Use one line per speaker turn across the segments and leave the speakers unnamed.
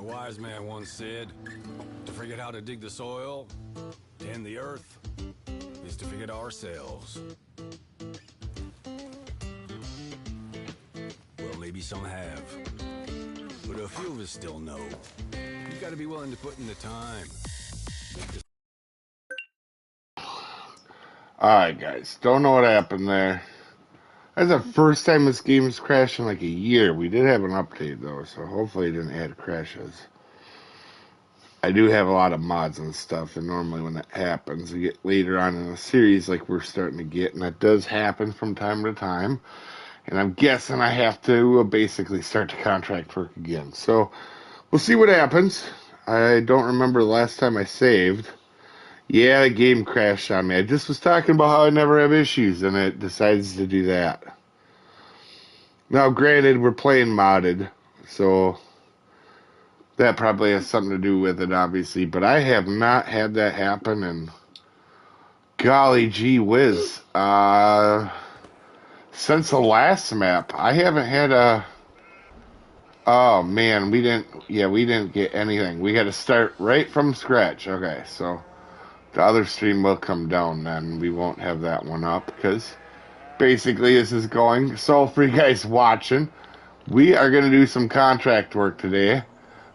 wise man once said, to forget how to dig the soil, tend the earth, is to forget ourselves. Well, maybe some have, but a few of us still know. You gotta be willing to put in the time.
Alright guys, don't know what happened there. That's the first time this game's crashed in like a year. We did have an update though, so hopefully it didn't add crashes. I do have a lot of mods and stuff, and normally when that happens, we get later on in the series like we're starting to get, and that does happen from time to time. And I'm guessing I have to basically start the contract work again. So, we'll see what happens. I don't remember the last time I saved. Yeah, the game crashed on me. I just was talking about how I never have issues, and it decides to do that. Now, granted, we're playing modded, so that probably has something to do with it, obviously. But I have not had that happen, and golly gee whiz. Since the last map, I haven't had a... Oh, man, we didn't get anything. We had to start right from scratch. Okay, so the other stream will come down, then we won't have that one up, because basically this is going. So for you guys watching, we are going to do some contract work today.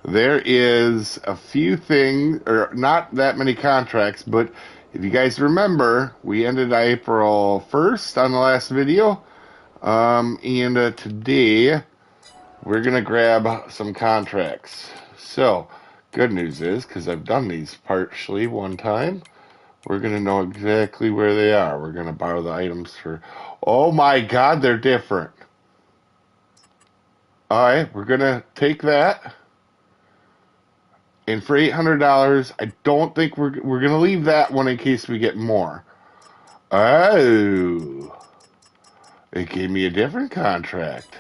There is a few things, or not that many contracts, but if you guys remember, we ended April 1st on the last video, and today we're going to grab some contracts. So, good news is, because I've done these partially one time, we're going to know exactly where they are. We're going to borrow the items for... Oh my god, they're different. Alright, we're going to take that. And for $800, I don't think we're going to leave that one in case we get more. Oh. It gave me a different contract.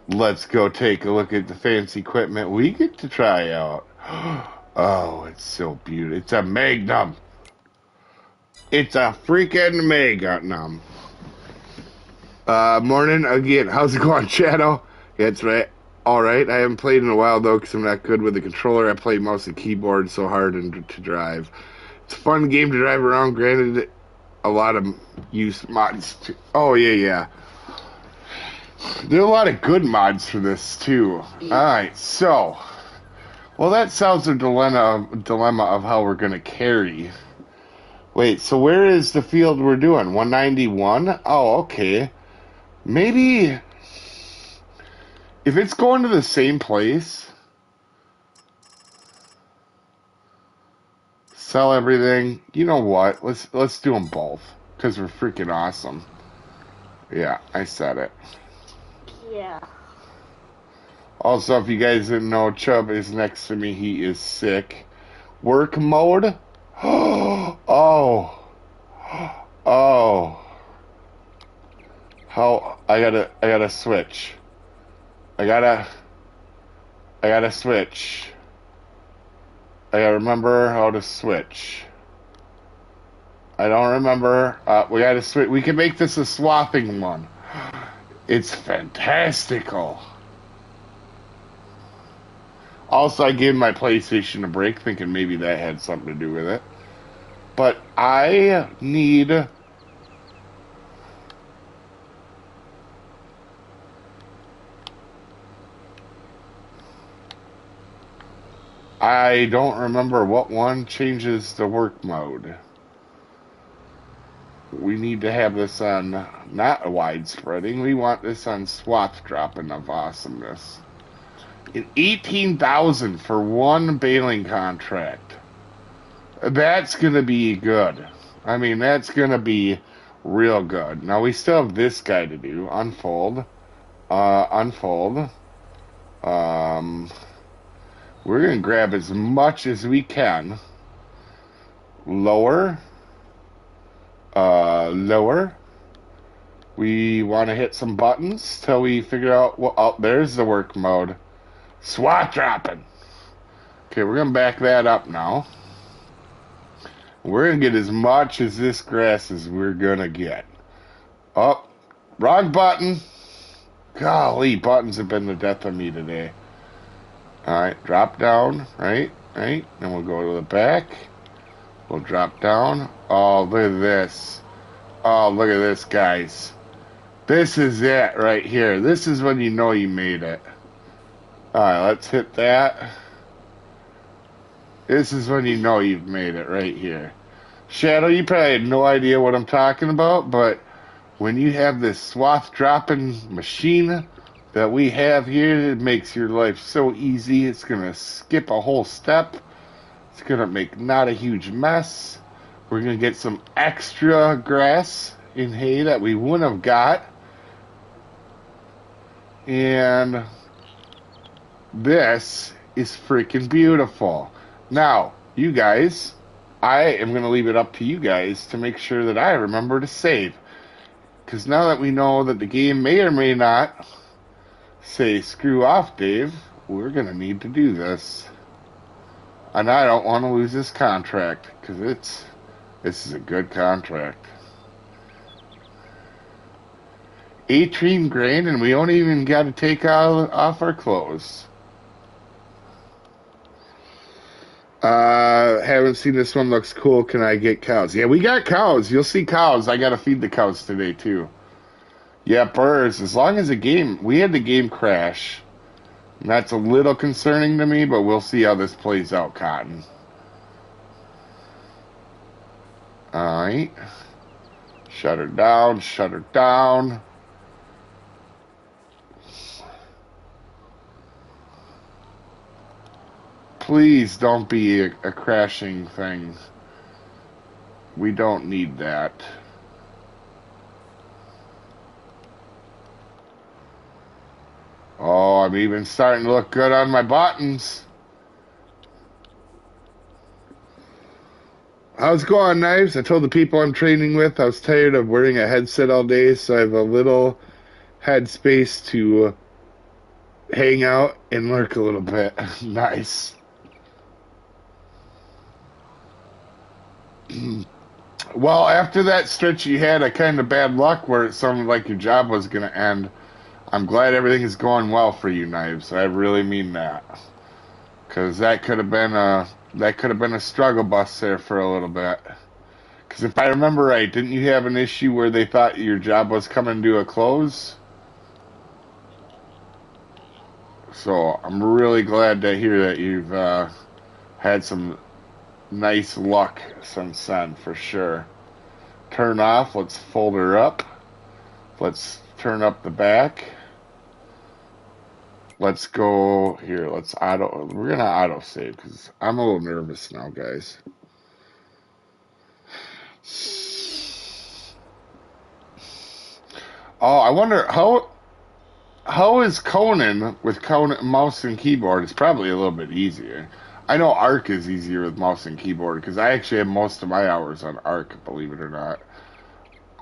Let's go take a look at the fancy equipment we get to try out. Oh, it's so beautiful. It's a Magnum. It's a freaking Magnum. Morning again. How's it going, Shadow? Yeah, that's right. Alright, I haven't played in a while, though, because I'm not good with the controller. I play mouse and keyboard so hard to drive. It's a fun game to drive around. Granted, a lot of used mods, too. Oh, yeah. There are a lot of good mods for this, too. Alright, so... Well, that solves the dilemma of how we're going to carry. Wait, so where is the field we're doing? 191? Oh, okay. Maybe... If it's going to the same place... Sell everything. You know what? Let's do them both. Because we're freaking awesome. Yeah, I said it.
Yeah.
Also, if you guys didn't know, Chubb is next to me. He is sick. Work mode? Oh. How I gotta switch. I gotta switch. I gotta remember how to switch. I don't remember. We gotta switch. We can make this a swapping one. It's fantastical. Also, I gave my PlayStation a break, thinking maybe that had something to do with it. But I need... I don't remember what one changes the work mode. We need to have this on not widespreading. We want this on swap dropping of awesomeness. 18,000 for one baling contract. That's gonna be good. I mean, that's gonna be real good. Now we still have this guy to do. Unfold. Unfold. We're gonna grab as much as we can. Lower. Lower. We want to hit some buttons till we figure out what... Oh, there's the work mode. SWAT dropping. Okay, we're going to back that up now. We're going to get as much as this grass as we're going to get. Oh, wrong button. Golly, buttons have been the death of me today. All right, drop down, right, right. Then we'll go to the back. We'll drop down. Oh, look at this. Oh, look at this, guys. This is it right here. This is when you know you made it. All right, let's hit that. This is when you know you've made it right here. Shadow, you probably had no idea what I'm talking about, but when you have this swath dropping machine that we have here, it makes your life so easy. It's going to skip a whole step. It's going to make not a huge mess. We're going to get some extra grass in hay that we wouldn't have got. And this is freaking beautiful. Now, you guys, I am going to leave it up to you guys to make sure that I remember to save. Because now that we know that the game may or may not say, screw off, Dave, we're going to need to do this. And I don't want to lose this contract, because this is a good contract. 18 grand, and we don't even got to take off our clothes. Haven't seen this one. Looks cool. Can I get cows? Yeah, we got cows. You'll see cows. I got to feed the cows today, too. Yeah, birds. As long as we had the game crash. And that's a little concerning to me, but we'll see how this plays out, Cotton. Alright. Shut her down, shut her down. Please don't be a crashing thing. We don't need that. Oh, I'm even starting to look good on my buttons. How's it going, Knives? I told the people I'm training with I was tired of wearing a headset all day, so I have a little headspace to hang out and lurk a little bit. Nice. Well, after that stretch you had a kind of bad luck where it sounded like your job was going to end, I'm glad everything is going well for you, Knives. I really mean that. Because that could have been a struggle bus there for a little bit. Because if I remember right, didn't you have an issue where they thought your job was coming to a close? So I'm really glad to hear that you've had some nice luck since then, for sure. Turn off. Let's fold her up. Let's turn up the back. Let's go here. We're gonna auto save because I'm a little nervous now, guys. Oh, I wonder how is Conan with Conan mouse and keyboard? It's probably a little bit easier. I know Arc is easier with mouse and keyboard because I actually have most of my hours on Arc, believe it or not.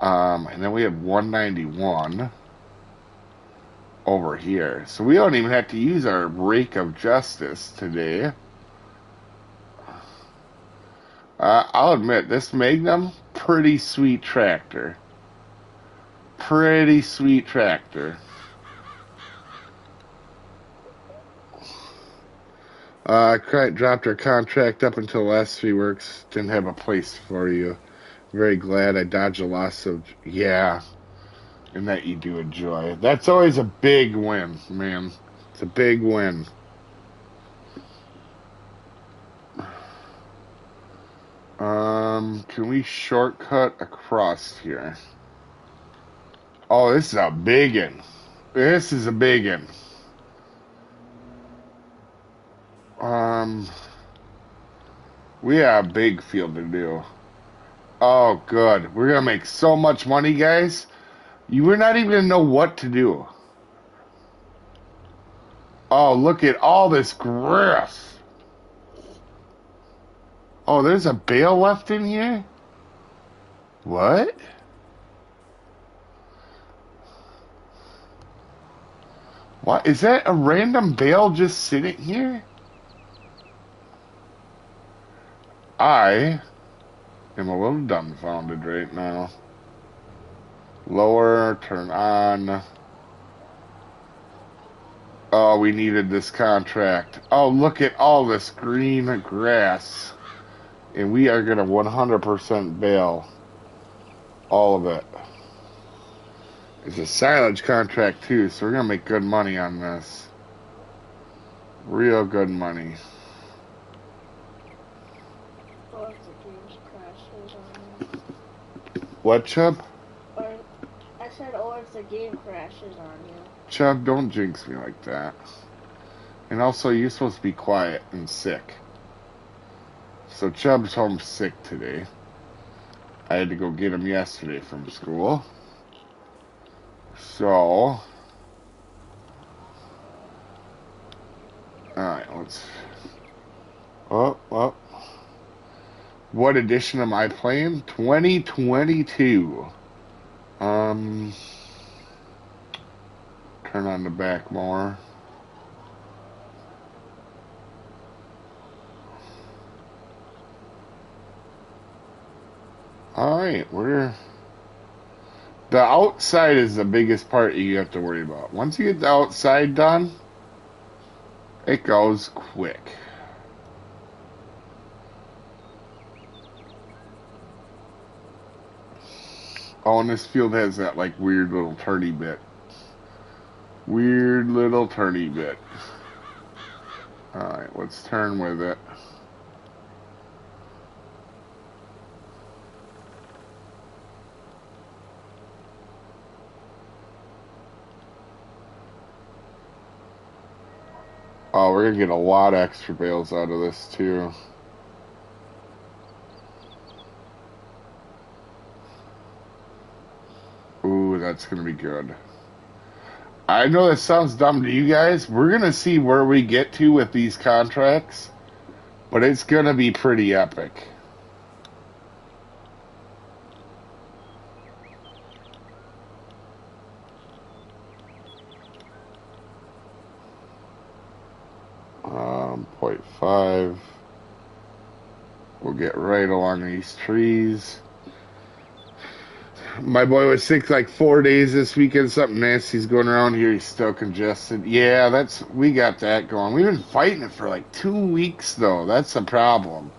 And then we have 191 over here. So we don't even have to use our Rake of Justice today. I'll admit, this Magnum, pretty sweet tractor. Pretty sweet tractor. Dropped our contract up until the last 3 works. Didn't have a place for you. Very glad I dodged a loss of... Yeah. And that you do enjoy. That's always a big win, man. It's a big win. Can we shortcut across here? Oh, this is a biggin. This is a biggin. We have a big field to do. Oh, good. We're gonna make so much money, guys. We're not even gonna know what to do. Oh, look at all this grass. Oh, there's a bale left in here? What? What? Is that a random bale just sitting here? I am a little dumbfounded right now. Lower, turn on. Oh, we needed this contract. Oh, look at all this green grass. And we are going to 100% bail all of it. It's a silage contract, too, so we're going to make good money on this. Real good money.
Or if the game crashes on you.
What, Chubb?
Or, I said, or if the game crashes on you.
Chubb, don't jinx me like that. And also, you're supposed to be quiet and sick. So Chubb's home sick today. I had to go get him yesterday from school. So, alright, let's... Oh. What edition am I playing? 2022. Turn on the back more. Alright, the outside is the biggest part you have to worry about. Once you get the outside done, it goes quick. Oh, and this field has that, like, weird little turny bit. Weird little turny bit. Alright, let's turn with it. Oh, we're gonna get a lot of extra bales out of this, too. Ooh, that's gonna be good. I know that sounds dumb to you guys. We're gonna see where we get to with these contracts, but it's gonna be pretty epic. .5. We'll get right along these trees. My boy was sick like 4 days this weekend. Something nasty's going around here. He's still congested. Yeah, we got that going. We've been fighting it for like 2 weeks though. That's the problem.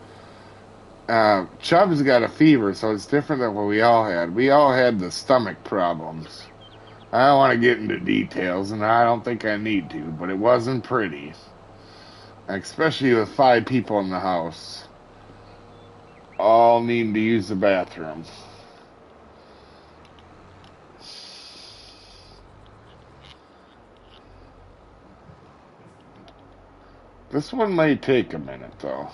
Chubb's got a fever, so it's different than what we all had. We all had the stomach problems. I don't want to get into details, and I don't think I need to, but it wasn't pretty. Especially with 5 people in the house. All needing to use the bathroom. This one may take a minute, though.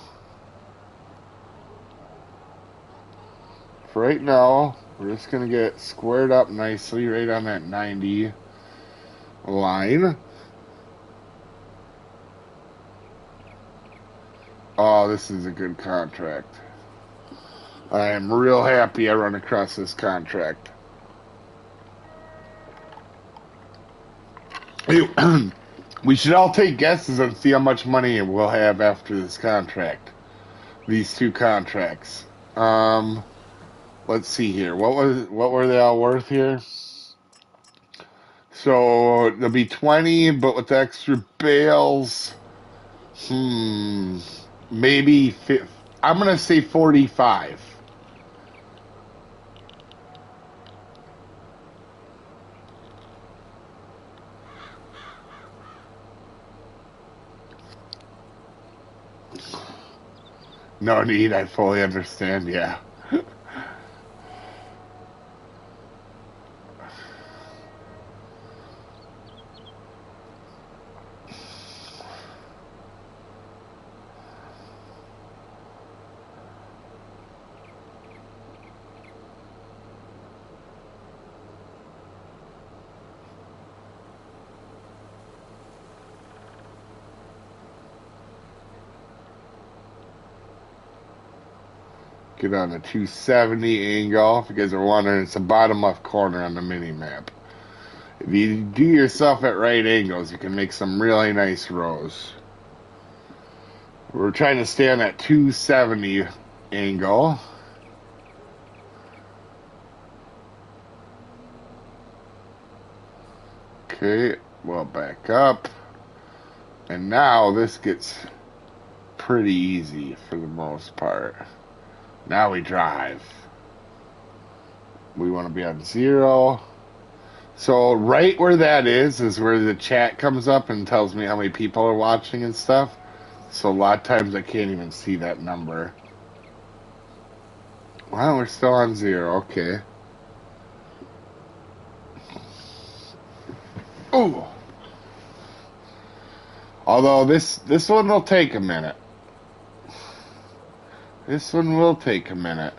For right now, we're just going to get squared up nicely right on that 90 line. Oh, this is a good contract. I am real happy I run across this contract. We should all take guesses and see how much money we'll have after this contract. These 2 contracts. Let's see here. What were they all worth here? So there'll be 20, but with the extra bales, maybe I'm gonna say 45. No need, I fully understand, yeah. Get on the 270 angle. If you guys are wondering, it's the bottom left corner on the mini map. If you do yourself at right angles, you can make some really nice rows. We're trying to stay on that 270 angle. Okay, we'll back up. And now this gets pretty easy for the most part. Now we drive. We want to be on 0. So right where that is where the chat comes up and tells me how many people are watching and stuff. So a lot of times I can't even see that number. Well, we're still on 0. Okay. Oh. Although this one will take a minute. This one will take a minute.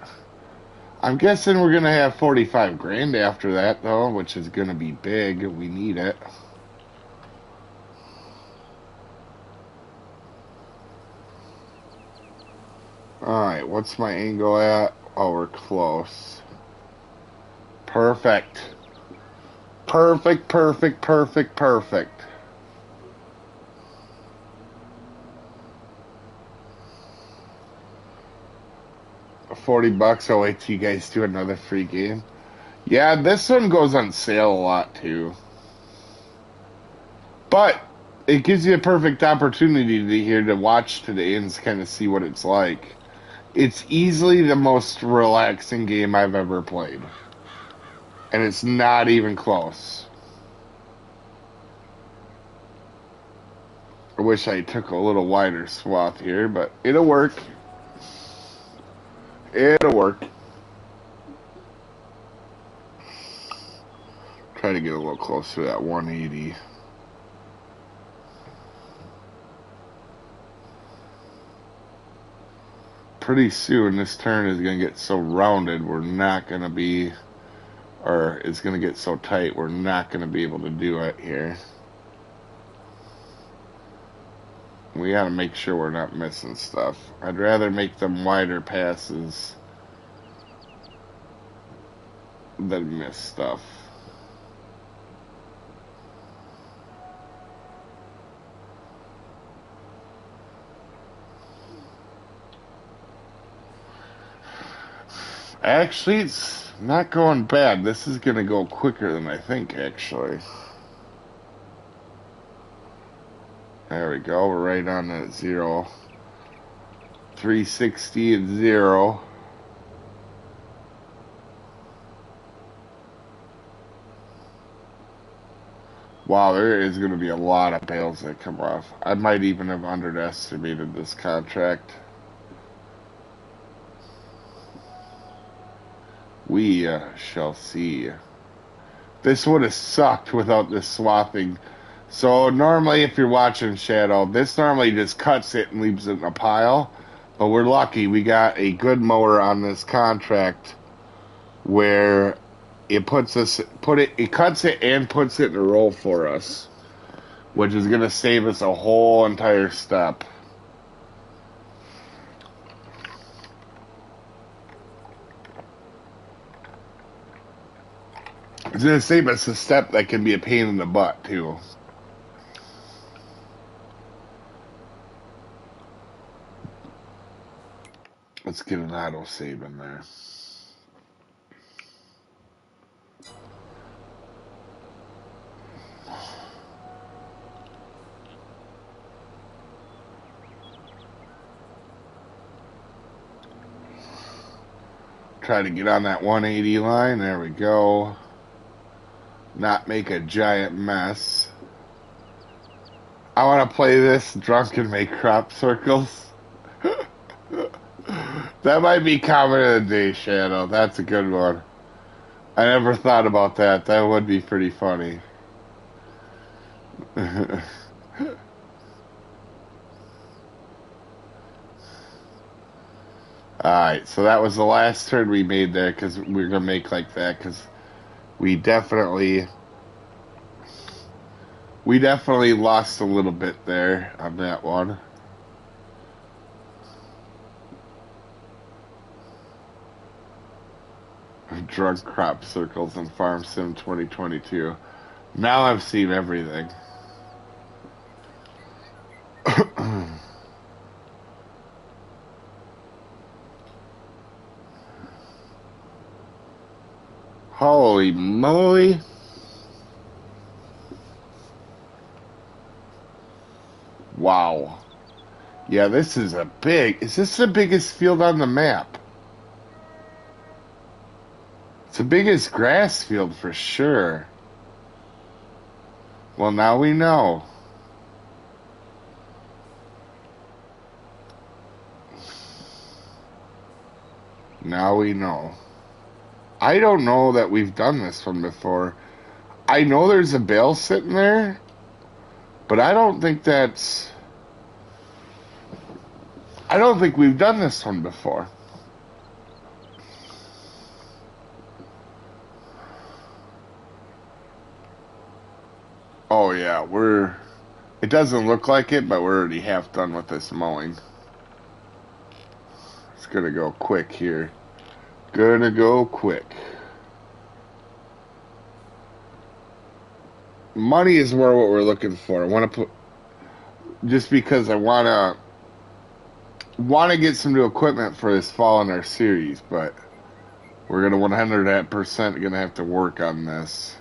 I'm guessing we're going to have 45 grand after that, though, which is going to be big. We need it. Alright, what's my angle at? Oh, we're close. Perfect. Perfect, perfect, perfect, perfect. $40. I'll wait till you guys do another free game. Yeah, this one goes on sale a lot too. But it gives you a perfect opportunity here to watch today and kind of see what it's like. It's easily the most relaxing game I've ever played. And it's not even close. I wish I took a little wider swath here, but it'll work. It'll work. Try to get a little closer to that 180. Pretty soon this turn is going to get so rounded we're not going to be, or it's going to get so tight we're not going to be able to do it here. We got to make sure we're not missing stuff. I'd rather make them wider passes than miss stuff. Actually, it's not going bad. This is going to go quicker than I think, actually. There we go. We're right on that 0. 360 and 0. Wow, there is going to be a lot of bales that come off. I might even have underestimated this contract. We shall see. This would have sucked without this swathing. So normally if you're watching Shadow, this normally just cuts it and leaves it in a pile. But we're lucky we got a good mower on this contract where it cuts it and puts it in a roll for us, which is going to save us a whole entire step. It's going to save us a step that can be a pain in the butt, too. Let's get an auto save in there. Try to get on that 180 line. There we go. Not make a giant mess. I want to play this drunk and make crop circles. That might be comment of the day, Shadow. That's a good one. I never thought about that. That would be pretty funny. Alright, so that was the last turn we made there because we were going to make like that because we definitely lost a little bit there on that one. Drug crop circles in Farm Sim 2022. Now I've seen everything. Holy moly. Wow. Yeah, this is a big... Is this the biggest field on the map? It's the biggest grass field for sure. Well, now we know. Now we know. I don't know that we've done this one before. I know there's a bale sitting there, but I don't think that's... I don't think we've done this one before. Oh yeah, it doesn't look like it, but we're already half done with this mowing. It's gonna go quick here. Gonna go quick. Money is more what we're looking for. I want to put... Just because I want to get some new equipment for this fall in our series, but we're gonna 100% gonna have to work on this.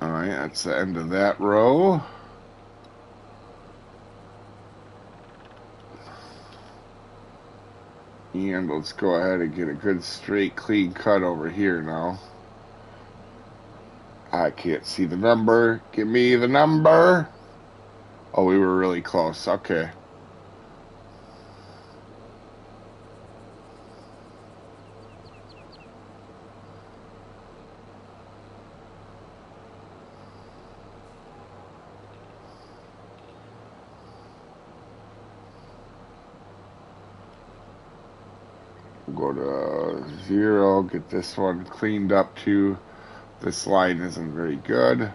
Alright, that's the end of that row. And let's go ahead and get a good straight clean cut over here now. I can't see the number. Give me the number. Oh, we were really close. Okay. We'll go to 0. Get this one cleaned up too. This line isn't very good.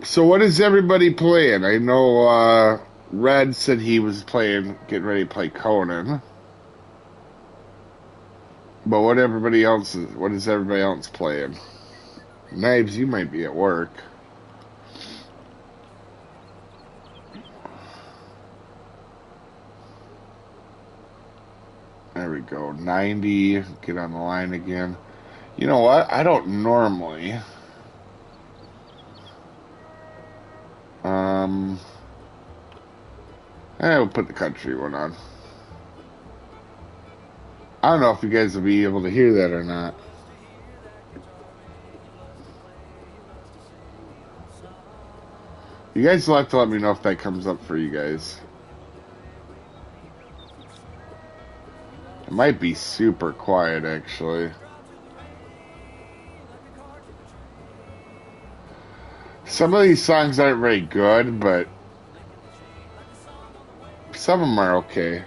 So what is everybody playing? I know Red said he was getting ready to play Conan. But what is everybody else playing? Knives, you might be at work. There we go. 90. Get on the line again. You know what? I don't normally. We'll put the country one on. I don't know if you guys will be able to hear that or not. You guys will have to let me know if that comes up for you guys. It might be super quiet, actually. Some of these songs aren't very good, but some of them are okay.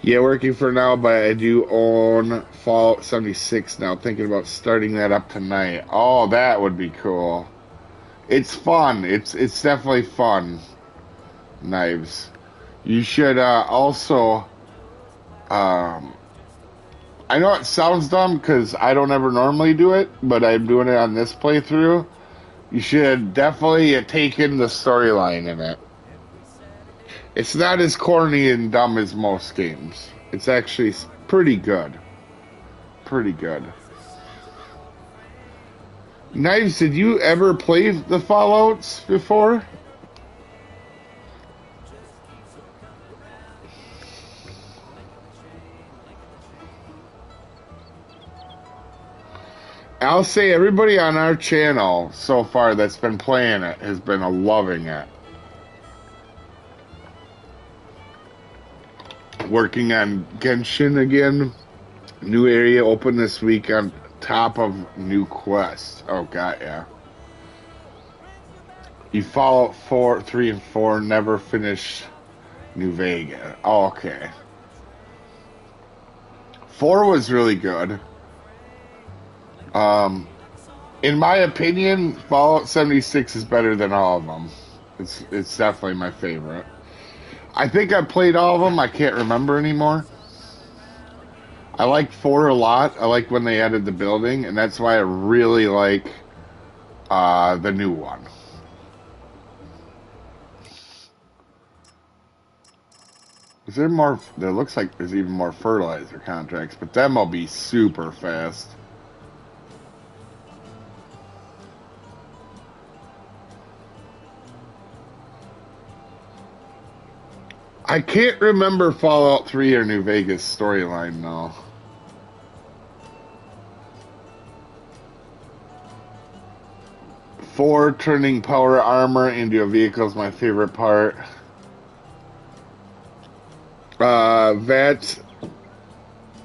Yeah, working for now, but I do own Fallout 76 now. Thinking about starting that up tonight. Oh, that would be cool. It's fun. It's definitely fun. Knives. You should also... I know it sounds dumb because I don't ever normally do it, but I'm doing it on this playthrough. You should definitely take in the storyline in it. It's not as corny and dumb as most games. It's actually pretty good. Pretty good. Knives, did you ever play the Fallouts before? I'll say everybody on our channel so far that's been playing it has been loving it. Working on Genshin again. New area open this week on top of new quest. Oh, god, yeah. You Fallout 4, 3, and 4 never finished New Vegas. Oh, okay. 4 was really good. In my opinion, Fallout 76 is better than all of them. It's definitely my favorite. I think I played all of them. I can't remember anymore. I like 4 a lot. I like when they added the building, and that's why I really like the new one. Is there more? There looks like there's even more fertilizer contracts, but them will be super fast. I can't remember Fallout 3 or New Vegas storyline though. Four, turning power armor into a vehicle is my favorite part. That's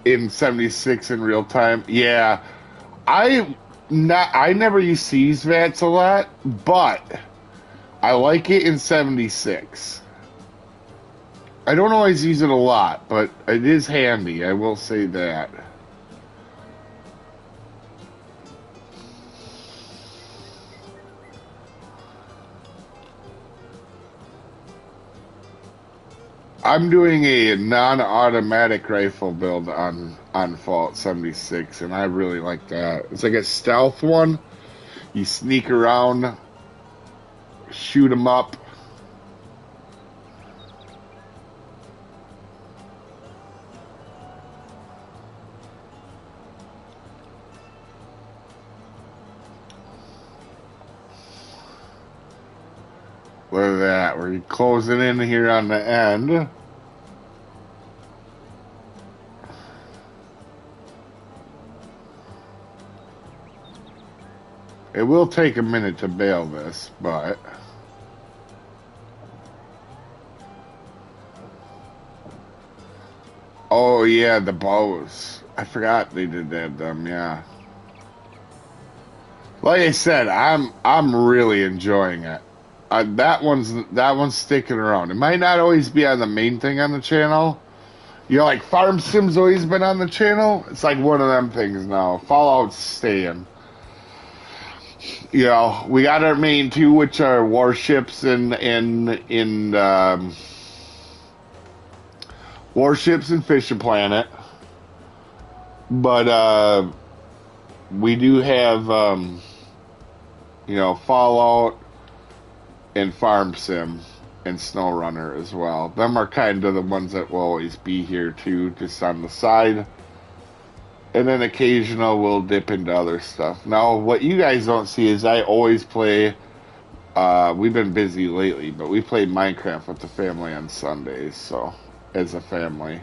in 76 in real time. Yeah. I never used to use VATS a lot, but I like it in 76. I don't always use it a lot, but it is handy, I will say that. I'm doing a non-automatic rifle build on Fallout 76, and I really like that. It's like a stealth one. You sneak around, shoot them up. Look at that. We're closing in here on the end. It will take a minute to bail this, but... Oh, yeah, the bows. I forgot they did them, yeah. Like I said, I'm really enjoying it. That one's sticking around. It might not always be on the main thing on the channel. You know, like Farm Sim's always been on the channel. It's like one of them things now. Fallout's staying. You know, we got our main two, which are warships and warships and Fishing Planet. But we do have you know, Fallout and Farm Sim and SnowRunner as well. Them are kind of the ones that will always be here too, just on the side. And then occasional we'll dip into other stuff. Now, what you guys don't see is I always play, we've been busy lately, but we play Minecraft with the family on Sundays, so, as a family.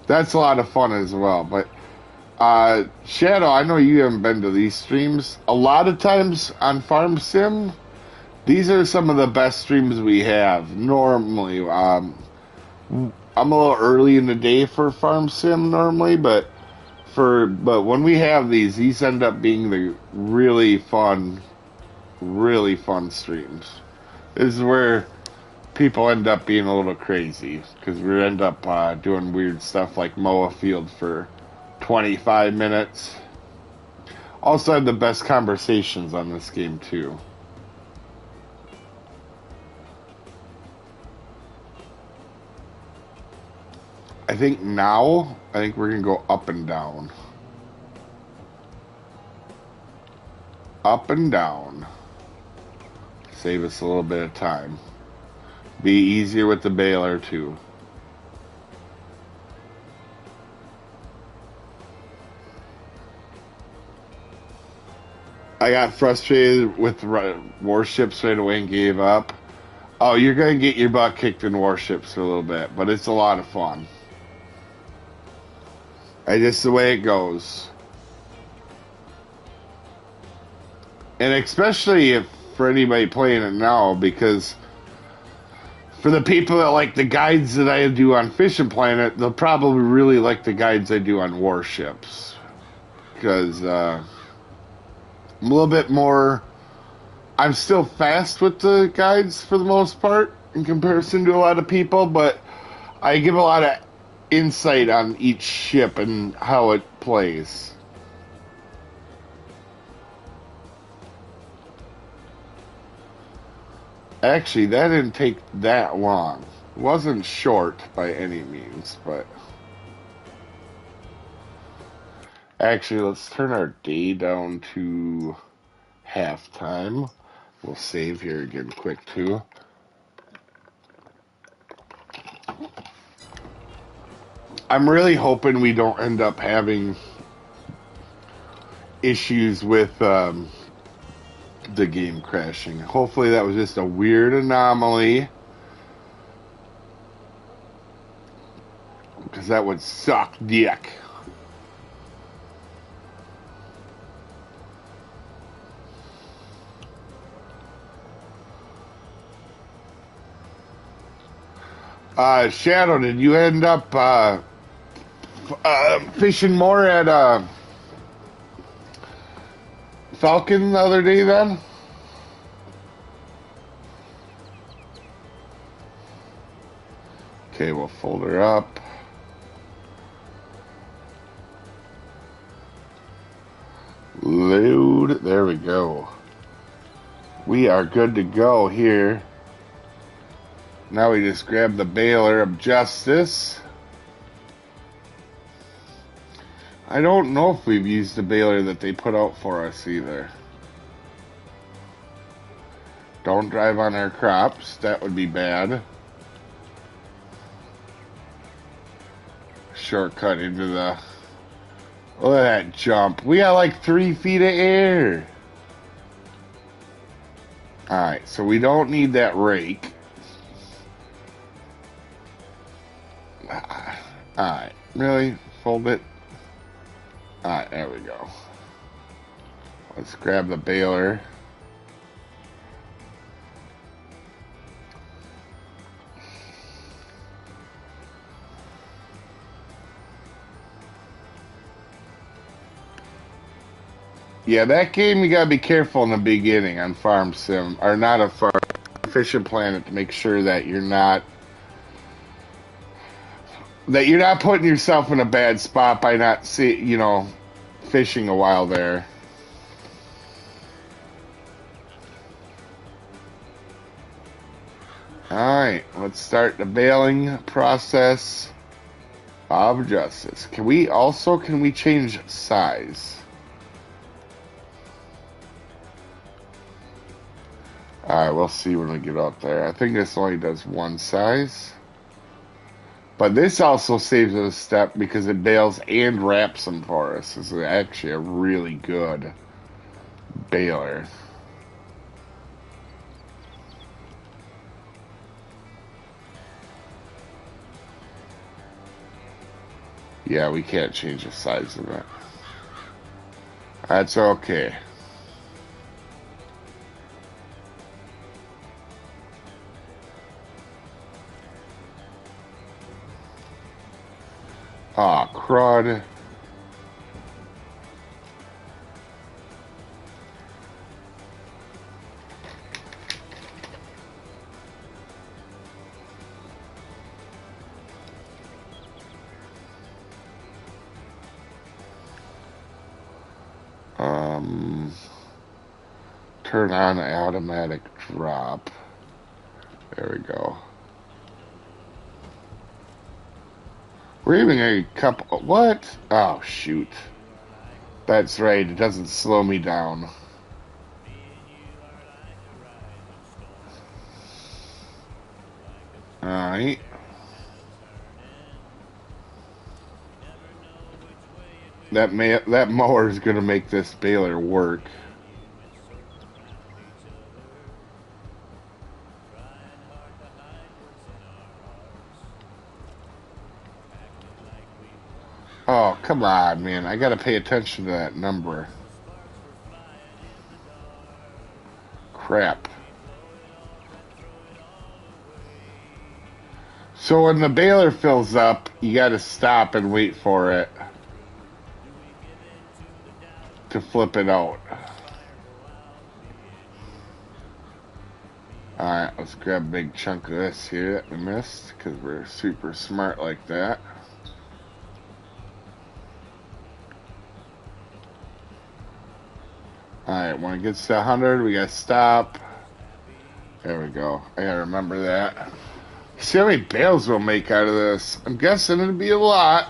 That's a lot of fun as well, but, Shadow, I know you haven't been to these streams. A lot of times on Farm Sim, these are some of the best streams we have. Normally, I'm a little early in the day for Farm Sim normally, but when we have these end up being the really fun streams. This is where people end up being a little crazy because we end up doing weird stuff like mow a field for 25 minutes. Also had the best conversations on this game too. I think we're going to go up and down. Up and down. Save us a little bit of time. Be easier with the baler too. I got frustrated with warships right away and gave up. Oh, you're going to get your butt kicked in warships for a little bit, but it's a lot of fun. It's just the way it goes. And especially if for anybody playing it now, because for the people that like the guides that I do on Fishing Planet, they'll probably really like the guides I do on warships. Because I'm a little bit more... I'm still fast with the guides for the most part in comparison to a lot of people, but I give a lot of insight on each ship and how it plays. Actually, that didn't take that long. It wasn't short by any means, but... Actually, let's turn our day down to halftime. We'll save here again quick, too. I'm really hoping we don't end up having issues with the game crashing. Hopefully that was just a weird anomaly. Because that would suck dick. Shadow, did you end up fishing more at Falcon the other day then? Okay, we'll fold her up. Load. There we go. We are good to go here. Now we just grab the baler of justice. I don't know if we've used the baler that they put out for us either. Don't drive on our crops. That would be bad. Shortcut into the... Look at that jump. We got like 3 feet of air. Alright, so we don't need that rake. Alright, really? Fold it? Alright, there we go. Let's grab the baler. Yeah, that game you gotta be careful in the beginning on Farm Sim, or not a Farm Fishing Planet, to make sure that you're not putting yourself in a bad spot by not fishing a while there. Alright, let's start the bailing process of justice. Can we change size? Alright, we'll see when we get out there. I think this only does one size. But this also saves us a step because it bails and wraps them for us. This is actually a really good baler. Yeah, we can't change the size of it. That's okay. Ah, crud. Turn on automatic drop. There we go. We're even a couple. What? Oh, shoot. That's right. It doesn't slow me down. Alright. That mower is going to make this baler work. Oh, come on, man. I gotta pay attention to that number. Crap. So when the baler fills up, you gotta stop and wait for it to flip it out. Alright, let's grab a big chunk of this here that we missed, because we're super smart like that. Alright, when it gets to 100, we gotta stop. There we go. I gotta remember that. See how many bales we'll make out of this. I'm guessing it'll be a lot.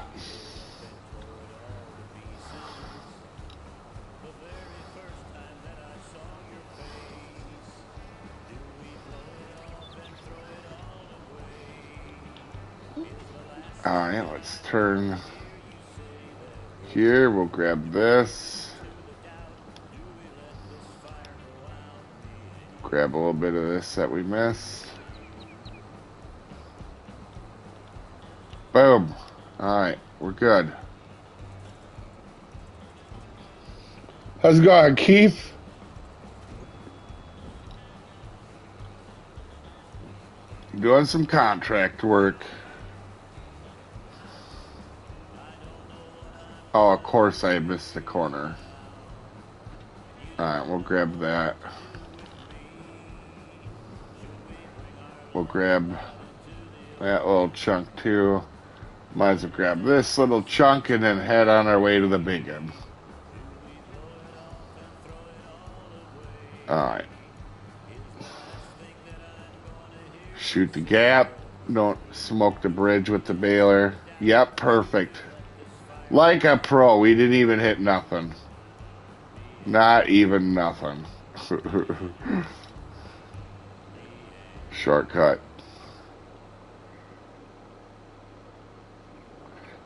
Alright, let's turn here. We'll grab this. Grab a little bit of this that we missed. Boom. Alright, we're good. How's it going, Keith? Doing some contract work. Oh, of course I missed the corner. Alright, we'll grab that. We'll grab that little chunk too. Might as well grab this little chunk and then head on our way to the big one. Alright. Shoot the gap. Don't smoke the bridge with the baler. Yep, perfect. Like a pro. We didn't even hit nothing. Not even nothing. Shortcut.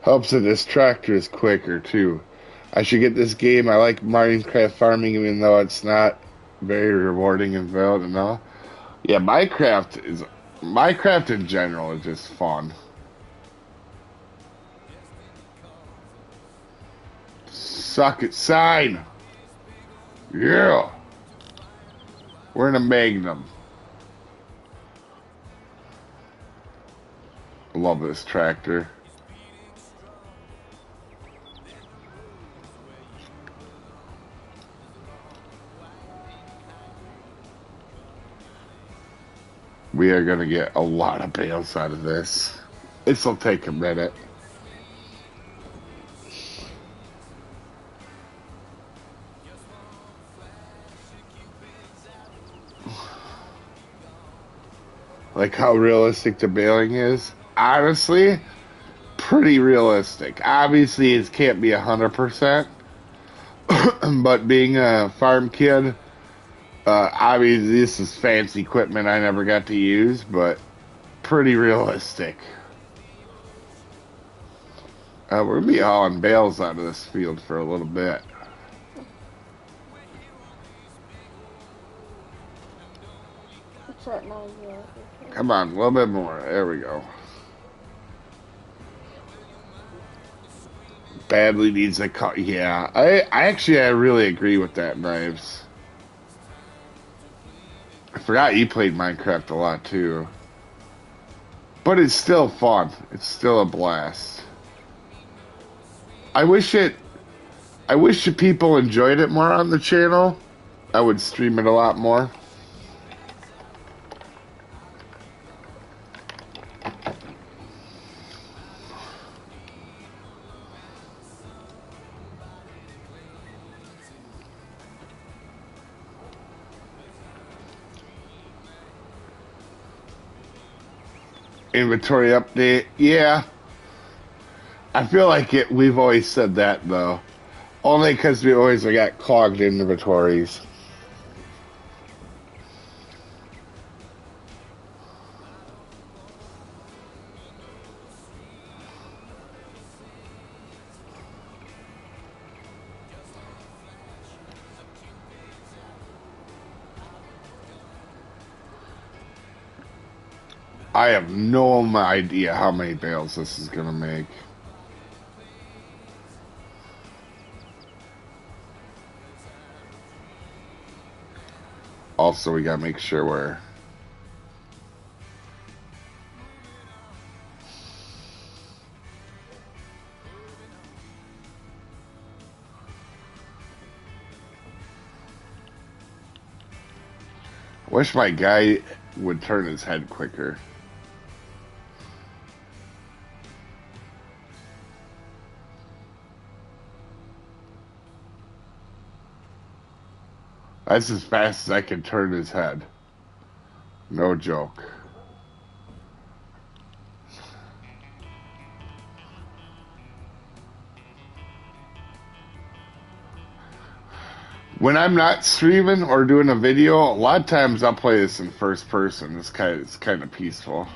Helps that this tractor is quicker too. I should get this game. I like Minecraft farming even though it's not very rewarding and valid and all. Yeah, Minecraft in general is just fun. Suck it, sign. Yeah. We're in a Magnum. I love this tractor. We are going to get a lot of bales out of this. This'll take a minute. Like how realistic the baling is. Honestly, pretty realistic. Obviously, it can't be 100%. But being a farm kid, obviously this is fancy equipment I never got to use, but pretty realistic. We're going to be hauling bales out of this field for a little bit.
What's that now?
Come on, a little bit more. There we go. Badly needs a cut. Yeah, I really agree with that, Knives. I forgot you played Minecraft a lot too. But it's still fun. It's still a blast. I wish that people enjoyed it more on the channel. I would stream it a lot more. Inventory update, yeah. I feel like we've always said that though. Only because we always got clogged inventories. I have no idea how many bales this is gonna make. Also, we gotta make sure we're... I wish my guy would turn his head quicker. That's as fast as I can turn his head. No joke. When I'm not streaming or doing a video, a lot of times I'll play this in first person. It's kind of peaceful.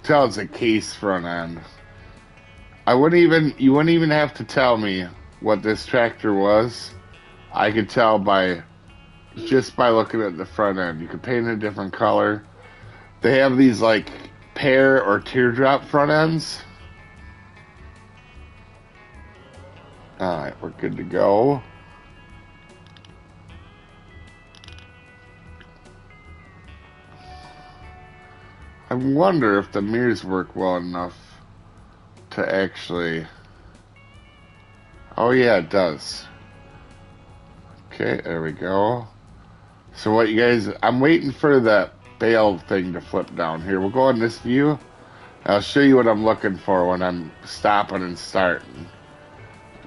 tell it's a case front end. You wouldn't even have to tell me what this tractor was. I could tell just by looking at the front end. You could paint it a different color. They have these like pear or teardrop front ends. Alright, we're good to go. I wonder if the mirrors work well enough to actually... Oh yeah, it does. Okay, there we go. So what you guys... I'm waiting for that bale thing to flip down here. We'll go in this view. I'll show you what I'm looking for when I'm stopping and starting.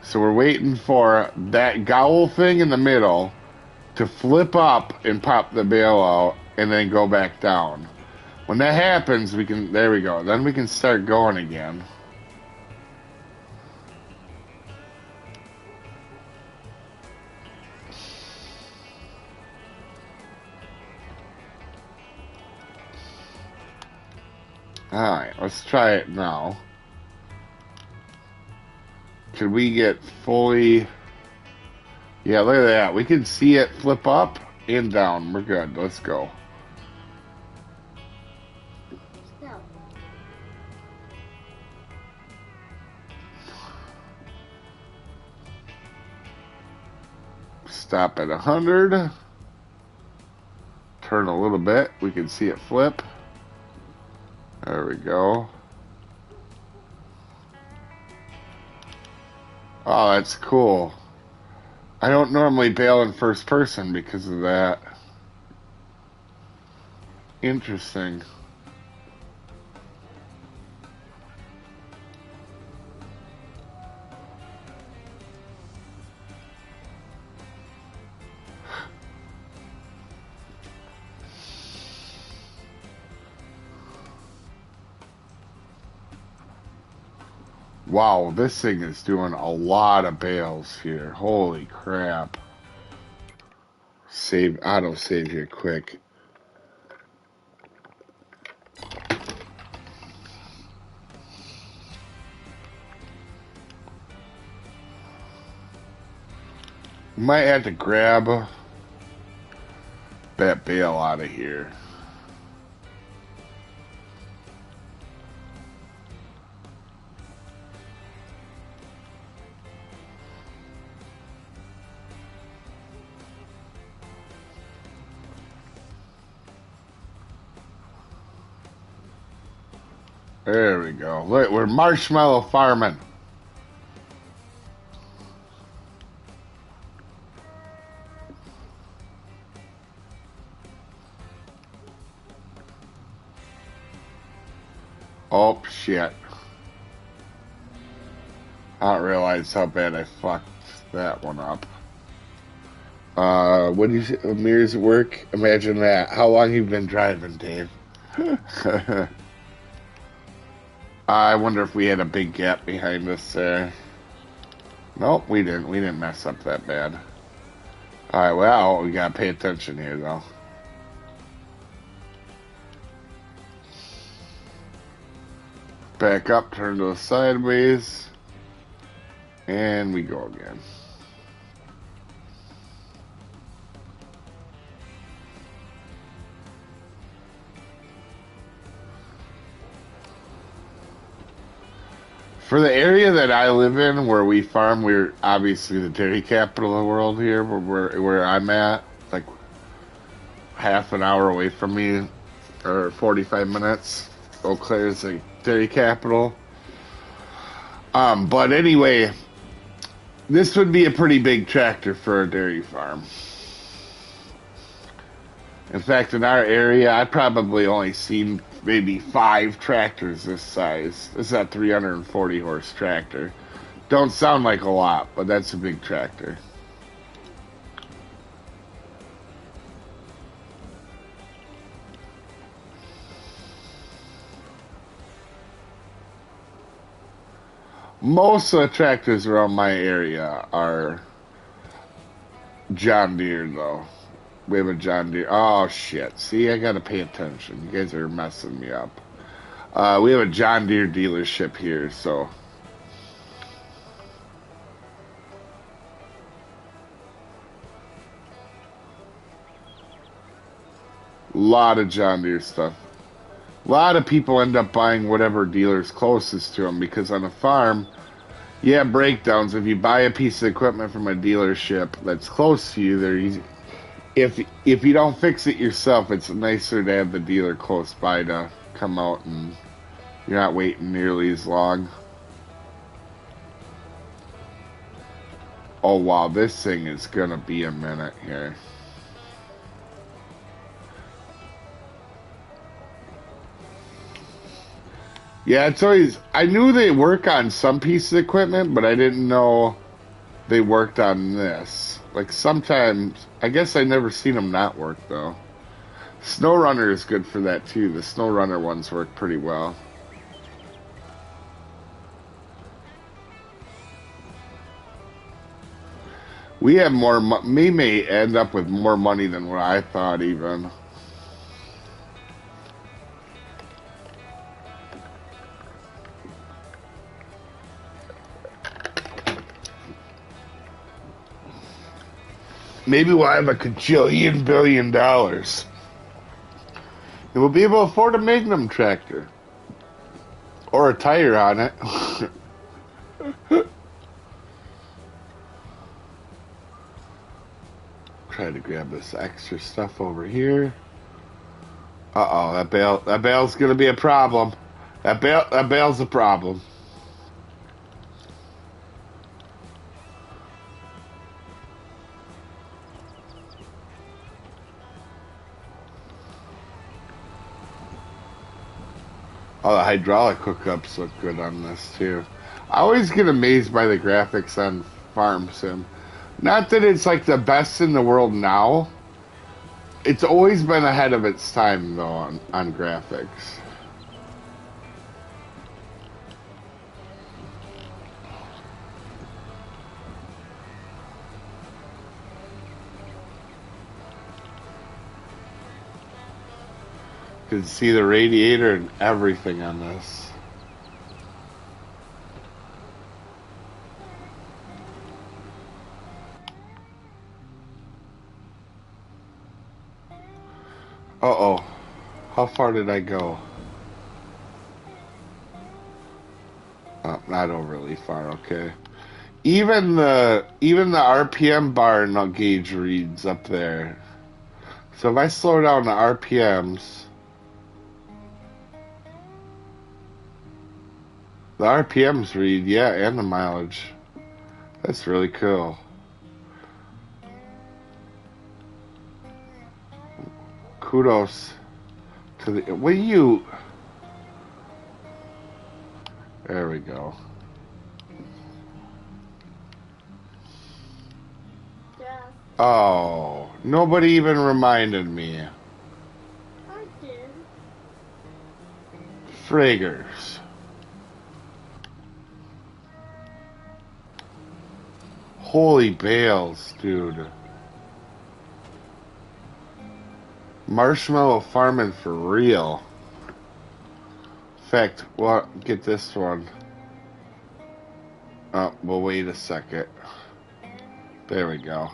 So we're waiting for that gowl thing in the middle to flip up and pop the bale out and then go back down. When that happens, we can... There we go. Then we can start going again. Alright, let's try it now. Can we get fully... Yeah, look at that. We can see it flip up and down. We're good. Let's go. Stop at 100. Turn a little bit. We can see it flip. There we go. Oh, that's cool. I don't normally bail in first person because of that. Interesting. Wow, this thing is doing a lot of bales here. Holy crap. Auto save here quick. Might have to grab that bale out of here. There we go. Look, we're marshmallow farming. Oh, shit. I don't realize how bad I fucked that one up. What do you say? Mirrors work? Imagine that. How long you been driving, Dave? I wonder if we had a big gap behind us there. Nope, we didn't. We didn't mess up that bad. Alright, well, we gotta pay attention here, though. Back up, turn to the sideways. And we go again. For the area that I live in, where we farm, we're obviously the dairy capital of the world here, where I'm at, like half an hour away from me, or 45 minutes. Eau Claire is the dairy capital. But anyway, this would be a pretty big tractor for a dairy farm. In fact, in our area, I've probably only seen maybe 5 tractors this size. This is a 340 horse tractor. Don't sound like a lot, but that's a big tractor. Most of the tractors around my area are John Deere, though. We have a John Deere. Oh, shit. See, I gotta pay attention. You guys are messing me up. We have a John Deere dealership here, so. A lot of John Deere stuff. A lot of people end up buying whatever dealer's closest to them because on a farm, yeah, breakdowns. If you buy a piece of equipment from a dealership that's close to you, they're easy. If you don't fix it yourself, it's nicer to have the dealer close by to come out and you're not waiting nearly as long. Oh wow, this thing is gonna be a minute here. Yeah, it's always, I knew they work on some pieces of equipment, but I didn't know they worked on this. Like sometimes, I guess I never seen them not work though. Snow Runner is good for that too. The Snow Runner ones work pretty well. We have more, we may end up with more money than what I thought even. Maybe we'll have a $1 billion. And we'll be able to afford a Magnum tractor. Or a tire on it. Try to grab this extra stuff over here. Uh-oh, that bale's gonna be a problem. That bale's a problem. Oh, the hydraulic hookups look good on this too. I always get amazed by the graphics on Farm Sim. Not that it's like the best in the world now. It's always been ahead of its time though on graphics. You can see the radiator and everything on this. Uh-oh. How far did I go? Oh, not overly far, okay. Even the RPM bar gauge reads up there. So if I slow down the RPMs, the RPMs read, yeah, and the mileage. That's really cool. Kudos to the... Will you... There we go.
Yeah,
Oh, nobody even reminded me.
I did.
Friggers. Holy bales, dude. Marshmallow farming for real. In fact, well, get this one. Oh, we'll wait a second. There we go.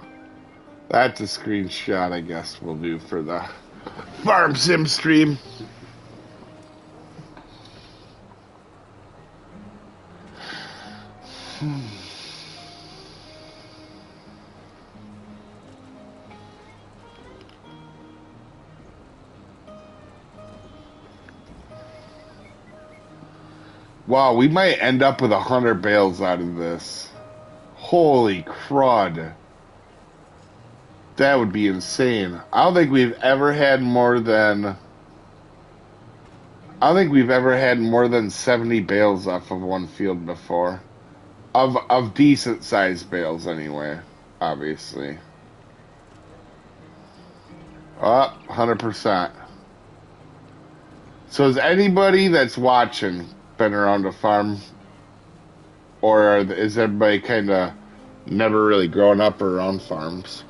That's a screenshot, I guess we'll do for the Farm Sim stream. Wow, we might end up with 100 bales out of this. Holy crud. That would be insane. I don't think we've ever had more than 70 bales off of one field before. Of decent sized bales anyway, obviously. Oh, 100%. So is anybody that's watching been around a farm, or is everybody kind of never really grown up around farms?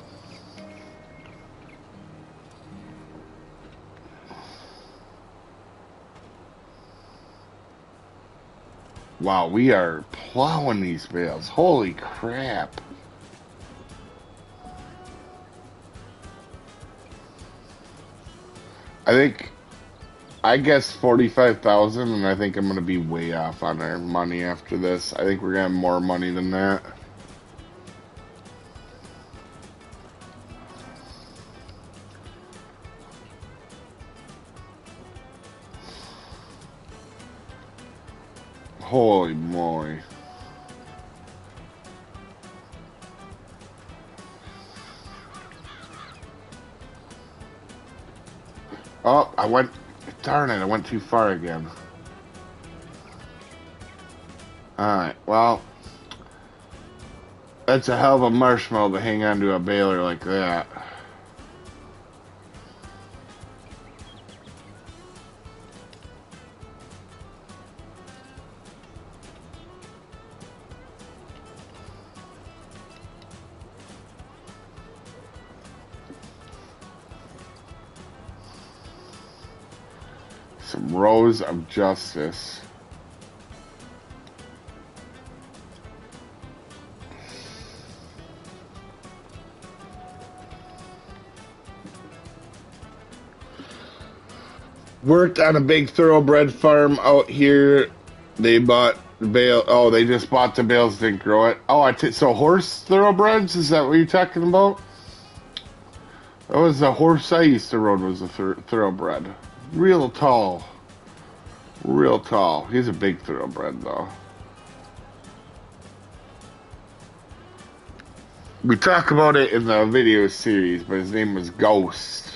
Wow, we are plowing these bales. Holy crap. I think, I guess 45,000, and I think I'm going to be way off on our money after this. I think we're going to have more money than that. Holy moly. Oh, darn it, I went too far again. Alright, well, that's a hell of a marshmallow to hang onto a baler like that. Some rows of justice. Worked on a big thoroughbred farm out here. They bought the bale. Oh, they just bought the bales, didn't grow it. Oh, so horse thoroughbreds? Is that what you're talking about? That was the horse I used to ride, was a thoroughbred. Real tall. Real tall. He's a big thoroughbred, though. We talk about it in the video series, but his name was Ghost.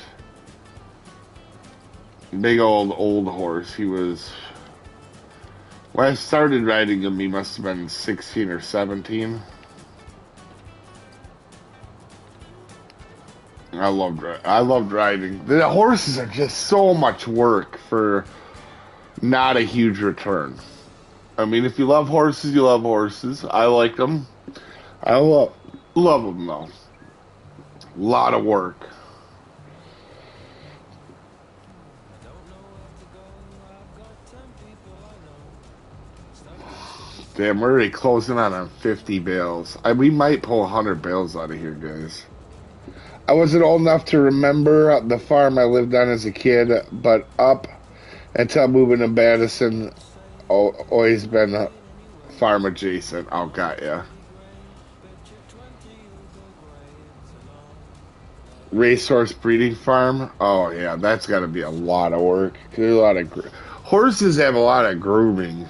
Big old horse. He was... When I started riding him, he must have been 16 or 17. I loved riding. The horses are just so much work for not a huge return. I mean, if you love horses, you love horses. I like them. I love them, though. A lot of work. Damn, we're already closing on 50 bales. We might pull 100 bales out of here, guys. I wasn't old enough to remember the farm I lived on as a kid, but up until moving to Madison, always been farm adjacent. Oh, got ya. Racehorse breeding farm. Oh yeah, that's got to be a lot of work. There's a lot of horses have a lot of grooming.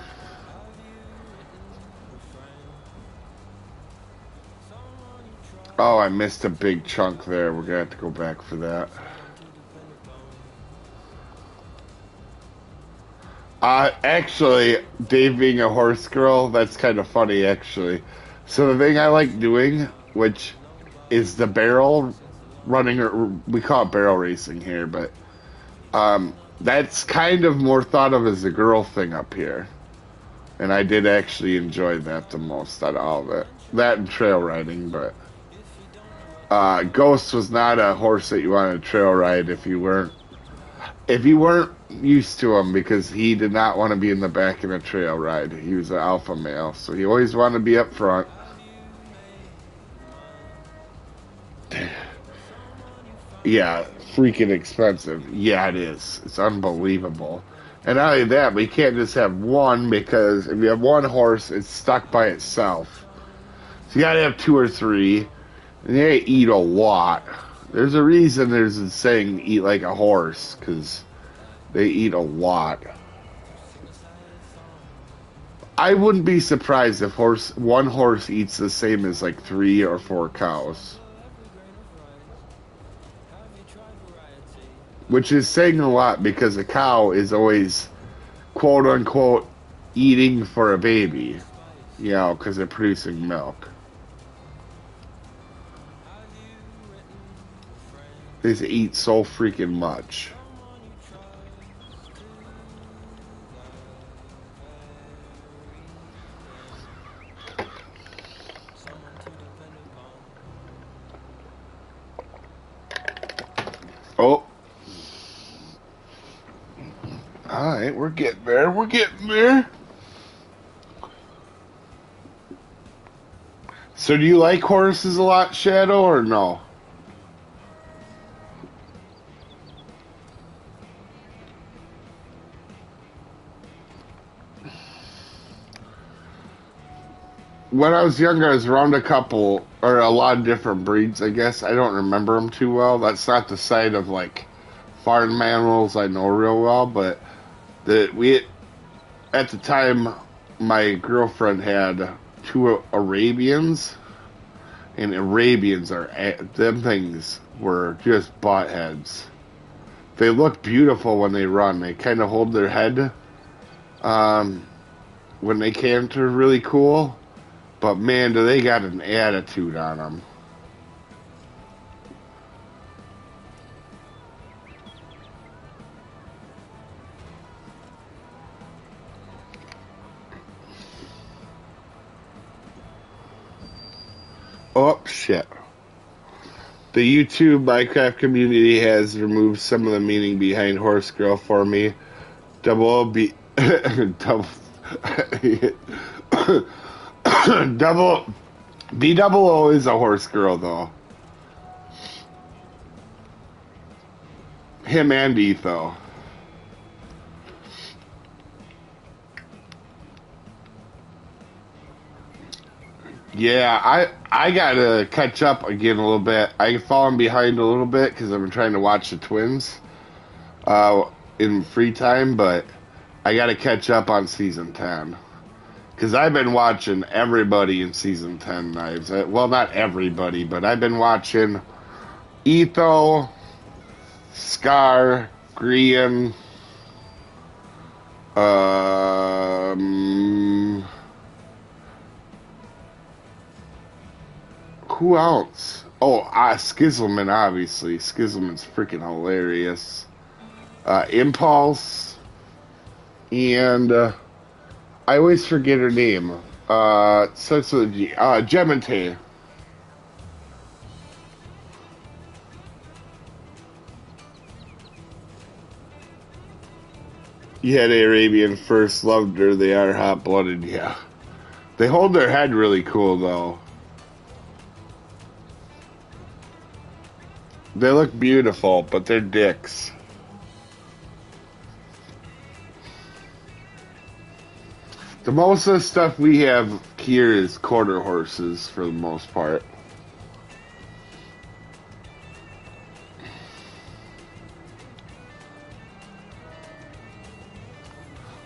Oh, I missed a big chunk there. We're gonna have to go back for that. Actually, Dave being a horse girl, that's kind of funny, actually. So the thing I like doing, which is the barrel running, or we call it barrel racing here, but that's kind of more thought of as a girl thing up here. And I did actually enjoy that the most out of all of it. That and trail riding, but Ghost was not a horse that you wanted to trail ride if you weren't used to him, because he did not want to be in the back in a trail ride. He was an alpha male, so he always wanted to be up front. Yeah, freaking expensive. Yeah, it is. It's unbelievable. And not only that, we can't just have one, because if you have one horse, it's stuck by itself. So you gotta have two or three, and they eat a lot. There's a reason there's a saying, eat like a horse, because they eat a lot. I wouldn't be surprised if one horse eats the same as like 3 or 4 cows. Which is saying a lot, because a cow is always, quote unquote, eating for a baby. You know, because they're producing milk. They eat so freaking much. Oh. Alright, we're getting there. We're getting there. So do you like horses a lot, Shadow, or no? When I was younger, I was around a couple, or a lot of different breeds, I guess. I don't remember them too well. That's not the side of, like, farm animals I know real well, but at the time, my girlfriend had two Arabians, and Arabians them things were just butt heads. They look beautiful when they run. They kind of hold their head when they canter really cool. But man, do they got an attitude on them. Oh, shit. The YouTube Minecraft community has removed some of the meaning behind Horse Girl for me. Double O B... double... double... B-double-O is a horse girl, though. Him and Etho. Yeah, I gotta catch up again a little bit. I've fallen behind a little bit because I've been trying to watch the twins in free time, but I gotta catch up on season 10. Because I've been watching everybody in season 10 Knives. Well, not everybody, but I've been watching Etho, Scar, Grian, who else? Oh, Skizzleman, obviously. Skizzleman's freaking hilarious. Impulse, and I always forget her name. Starts with a G. Gemente. Yeah, the Arabian first loved her. They are hot-blooded, yeah. They hold their head really cool, though. They look beautiful, but they're dicks. The most of the stuff we have here is quarter horses, for the most part.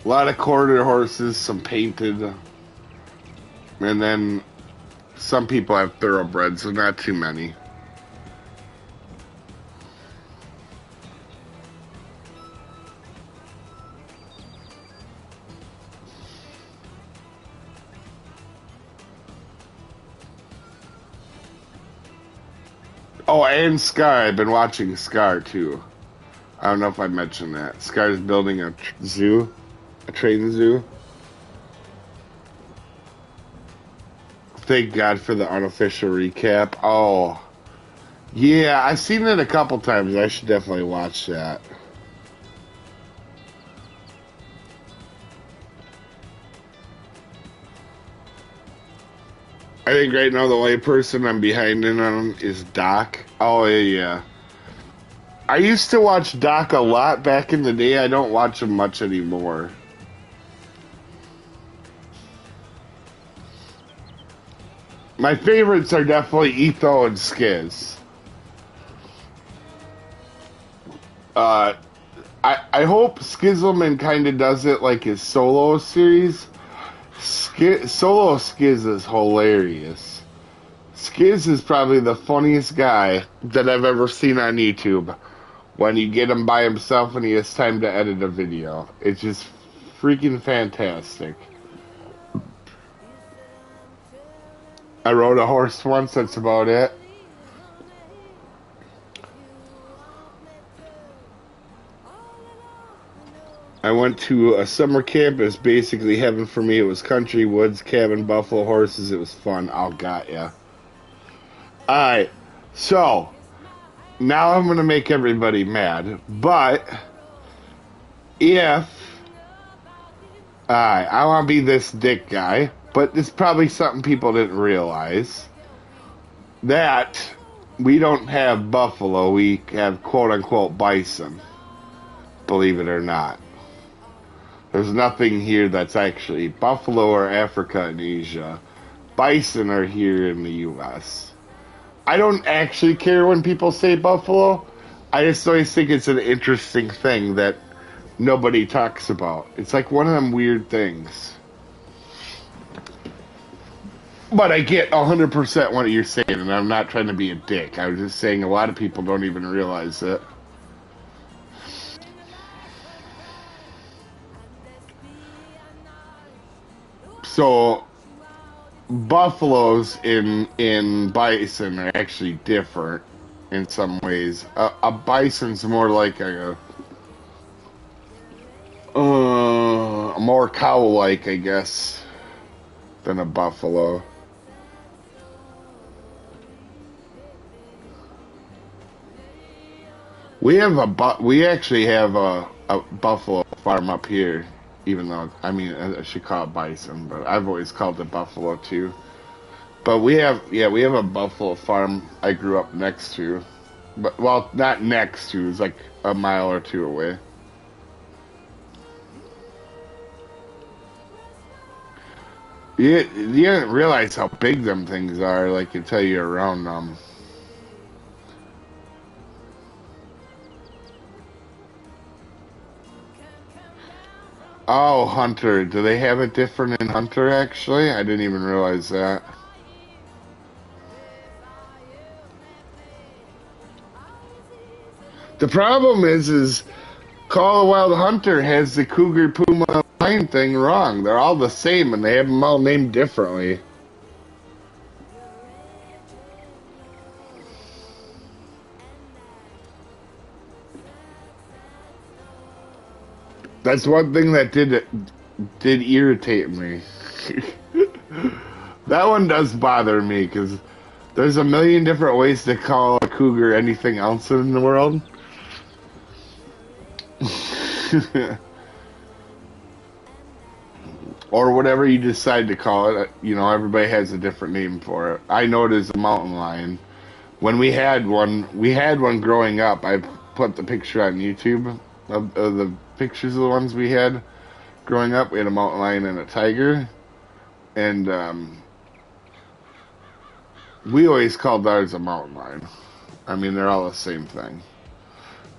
A lot of quarter horses, some painted, and then some people have thoroughbreds, so not too many. Oh, and Scar. I've been watching Scar, too. I don't know if I mentioned that. Scar's building a zoo. A train zoo. Thank God for the unofficial recap. Oh. Yeah, I've seen it a couple times. I should definitely watch that. I think right now the only person I'm behind in on is Doc. Oh, yeah. I used to watch Doc a lot back in the day. I don't watch him much anymore. My favorites are definitely Etho and Skiz. I hope Skizzleman kind of does it like his solo series. Solo Skiz is hilarious. Skiz is probably the funniest guy that I've ever seen on YouTube. When you get him by himself and he has time to edit a video. It's just freaking fantastic. I rode a horse once, that's about it. I went to a summer camp. It was basically heaven for me. It was country, woods, cabin, buffalo, horses. It was fun. Oh, got ya. Alright, so now I'm going to make everybody mad. But if I want to be this dick guy. but it's probably something people didn't realize, that we don't have buffalo, we have quote-unquote bison, believe it or not. There's nothing here that's actually buffalo or Africa and Asia. Bison are here in the U.S. I don't actually care when people say buffalo. I just always think it's an interesting thing that nobody talks about. It's like one of them weird things. But I get 100% what you're saying, and I'm not trying to be a dick. I was just saying a lot of people don't even realize it. So buffaloes in bison are actually different in some ways. A bison's more like a more cow-like, I guess, than a buffalo. We actually have a buffalo farm up here. Even though, I mean, I should call it bison, but I've always called it buffalo too. But we have a buffalo farm I grew up next to. But, well, not next to, it's like a mile or two away. You didn't realize how big them things are, like, until you're around them. Oh, Hunter. Do they have it different in Hunter, actually? I didn't even realize that. The problem is Call of the Wild Hunter has the Cougar Puma Lion thing wrong. They're all the same, and they have them all named differently. That's one thing that did irritate me. That one does bother me, because there's a million different ways to call a cougar anything else in the world. Or whatever you decide to call it. You know, everybody has a different name for it. I know it is a mountain lion. When we had one growing up. I put the picture on YouTube of the pictures of the ones we had growing up. We had a mountain lion and a tiger, and we always called ours a mountain lion. I mean, they're all the same thing.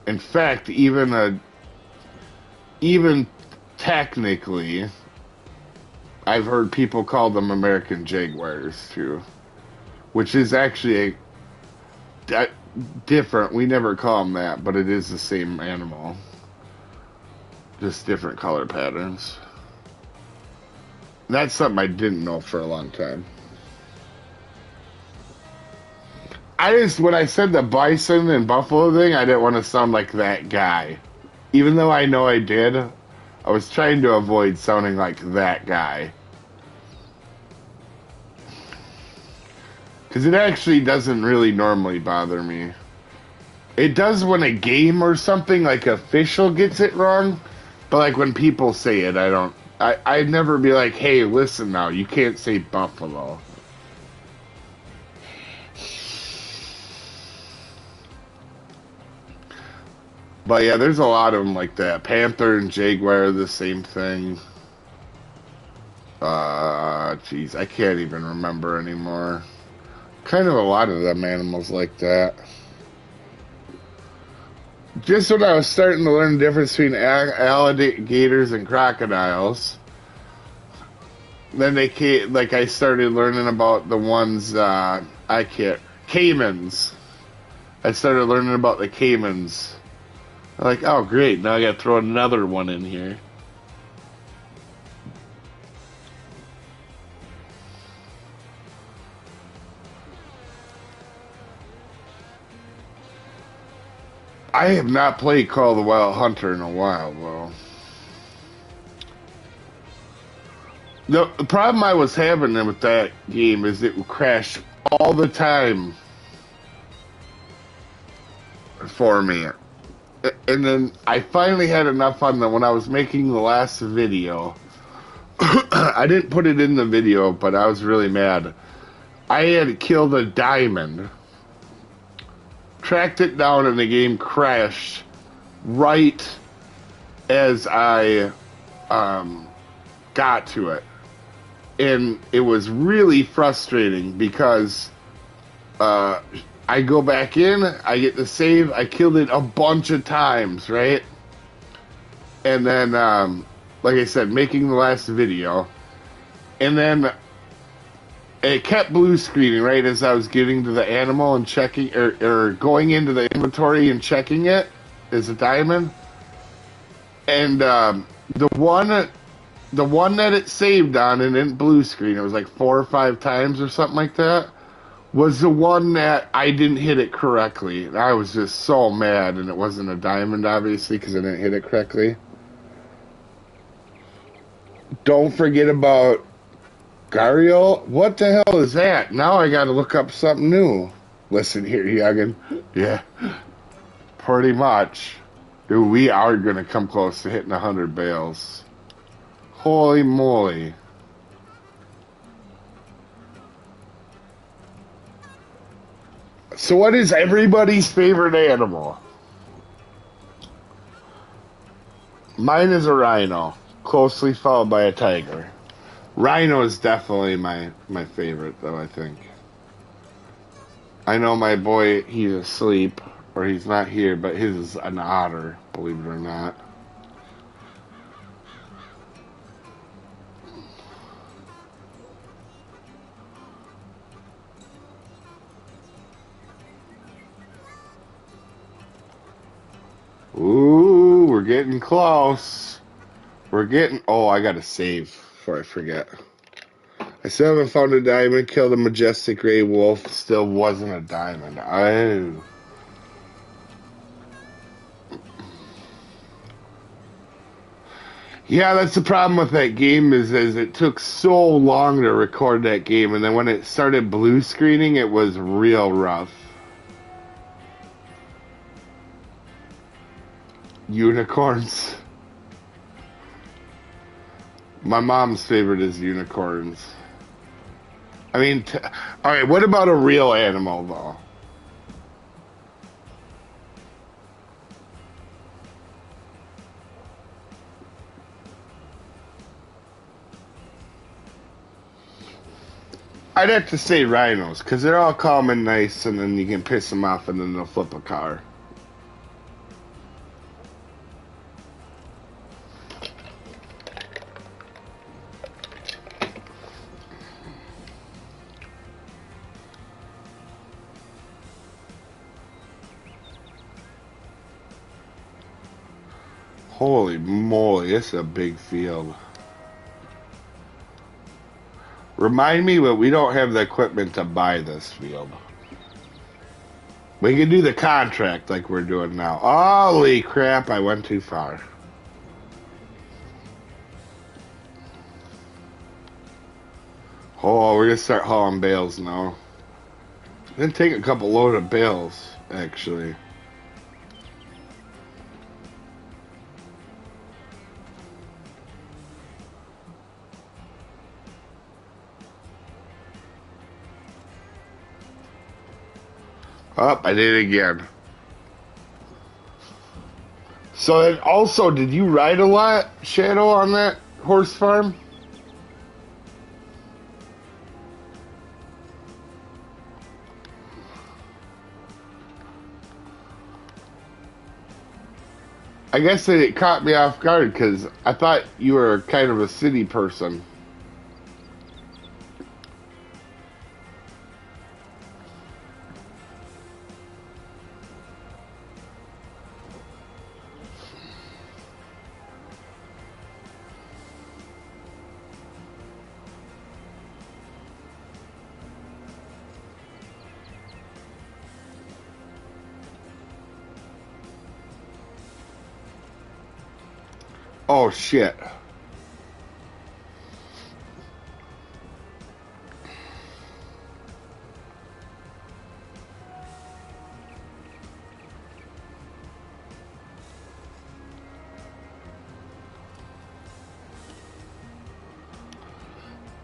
In fact, even technically, I've heard people call them American Jaguars too, which is actually different. We never call them that, but it is the same animal. Just different color patterns. That's something I didn't know for a long time. When I said the bison and buffalo thing, I didn't want to sound like that guy. Even though I know I did, I was trying to avoid sounding like that guy. Because it actually doesn't really normally bother me. It does when a game or something, like official, gets it wrong. But like when people say it, I'd never be like, hey, listen now, you can't say buffalo. But yeah, there's a lot of them like that. Panther and jaguar are the same thing. Jeez, I can't even remember anymore. Kind of a lot of them animals like that. Just when I was starting to learn the difference between alligators and crocodiles, then I started learning about the ones, caimans. I started learning about the caimans. I'm like, oh great, now I gotta throw another one in here. I have not played Call of the Wild Hunter in a while, though. The problem I was having with that game is it would crash all the time for me. And then I finally had enough on when I was making the last video I didn't put it in the video, but I was really mad. I had killed a diamond, tracked it down, and the game crashed right as I got to it. And it was really frustrating because I go back in, I get the save, I killed it a bunch of times, right? And then, like I said, making the last video, and then it kept blue screening right as I was getting to the animal and checking, or going into the inventory and checking it as a diamond. And the one that it saved on and didn't blue screen, it was like 4 or 5 times or something like that, was the one that I didn't hit it correctly. And I was just so mad, and it wasn't a diamond, obviously, because I didn't hit it correctly. Don't forget about Gariel. What the hell is that? Now I gotta look up something new. Listen here, youngin. Yeah, pretty much. Dude, we are gonna come close to hitting 100 bales. Holy moly. So what is everybody's favorite animal? Mine is a rhino, closely followed by a tiger. Rhino is definitely my favorite, though, I think. I know my boy, he's asleep, or he's not here, but his is an otter, believe it or not. Ooh, we're getting close. We're getting... Oh, I gotta save before I forget. I still haven't found a diamond, killed a majestic gray wolf, still wasn't a diamond. Oh. Yeah, that's the problem with that game is it took so long to record that game, and then when it started blue screening, it was real rough. Unicorns. My mom's favorite is unicorns. I mean, alright, what about a real animal, though? I'd have to say rhinos, because they're all calm and nice, and then you can piss them off, and then they'll flip a car. Holy moly, this is a big field. Remind me, but we don't have the equipment to buy this field. We can do the contract like we're doing now. Holy crap, I went too far. Oh, we're gonna start hauling bales now. Didn't take a couple load of bales, actually. Oh, I did it again. So then also, did you ride a lot, Shadow, on that horse farm? I guess it caught me off guard because I thought you were kind of a city person. Oh, shit.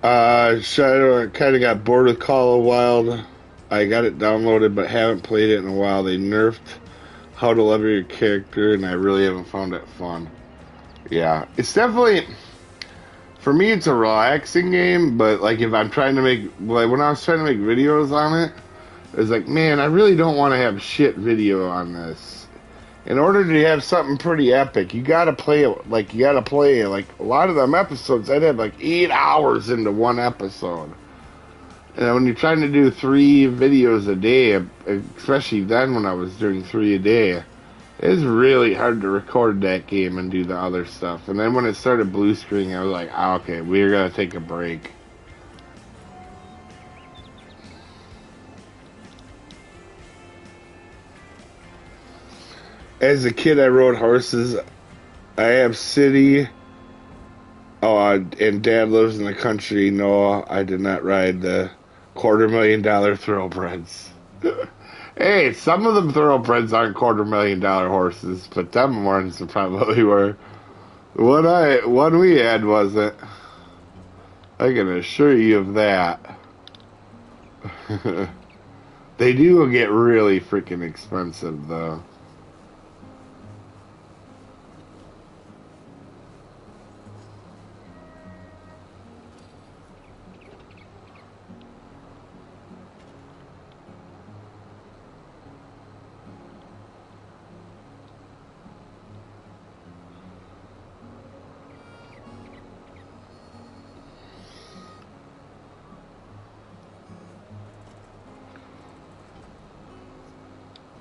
Shadow kind of got bored with Call of Wild. I got it downloaded, but haven't played it in a while. They nerfed how to level your character, and I really haven't found it fun. Yeah, it's definitely for me. It's a relaxing game, but like if I'm trying to make, like when I was trying to make videos on it, it's like, man, I really don't want to have shit video on this. In order to have something pretty epic, you gotta play it. Like you gotta play like a lot of them episodes. I'd have like 8 hours into one episode. And when you're trying to do 3 videos a day, especially then when I was doing 3 a day, it's really hard to record that game and do the other stuff. And then when it started blue screening, I was like, oh, okay, we're gonna take a break. As a kid, I rode horses. I have city. Oh, and Dad lives in the country. No, I did not ride the $250,000 thoroughbreds. Hey, some of them thoroughbreds aren't $250,000 horses, but them ones probably were. One we had wasn't. I can assure you of that. They do get really freaking expensive, though.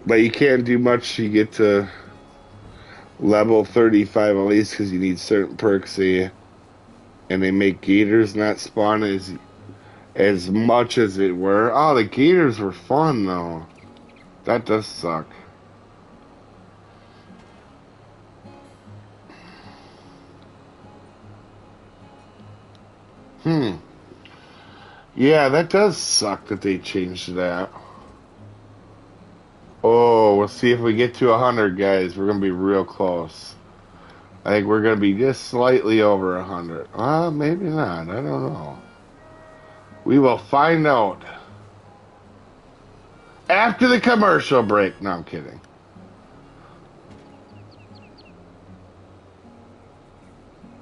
But you can't do much. You get to level 35 at least because you need certain perks here. And they make gators not spawn as much as it were. Oh, the gators were fun though. That does suck. Yeah, that does suck that they changed that. Oh, we'll see if we get to 100, guys. We're gonna be real close. I think we're gonna be just slightly over 100. Maybe not. I don't know. We will find out after the commercial break. No, I'm kidding.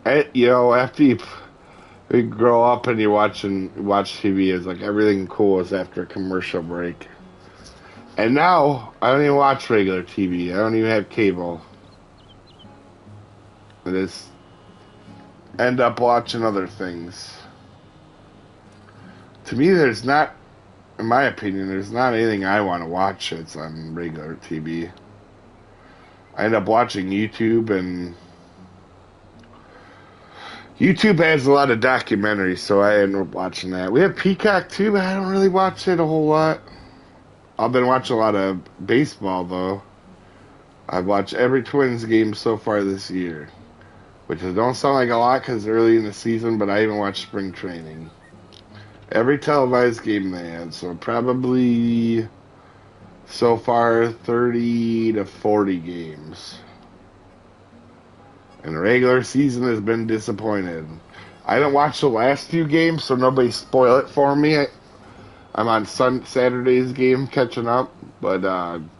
After you grow up and you watch TV, it's like everything cool is after a commercial break. And now I don't even watch regular TV. I don't even have cable. I just end up watching other things. To me, there's not, in my opinion, there's not anything I want to watch that's on regular TV. I end up watching YouTube, and YouTube has a lot of documentaries, so I end up watching that. We have Peacock too, but I don't really watch it a whole lot. I've been watching a lot of baseball, though. I've watched every Twins game so far this year, which don't sound like a lot because early in the season, but I even watched spring training. Every televised game they had, so probably so far 30 to 40 games. And the regular season has been disappointed. I didn't watch the last few games, so nobody spoil it for me. I'm on Saturday's game catching up, but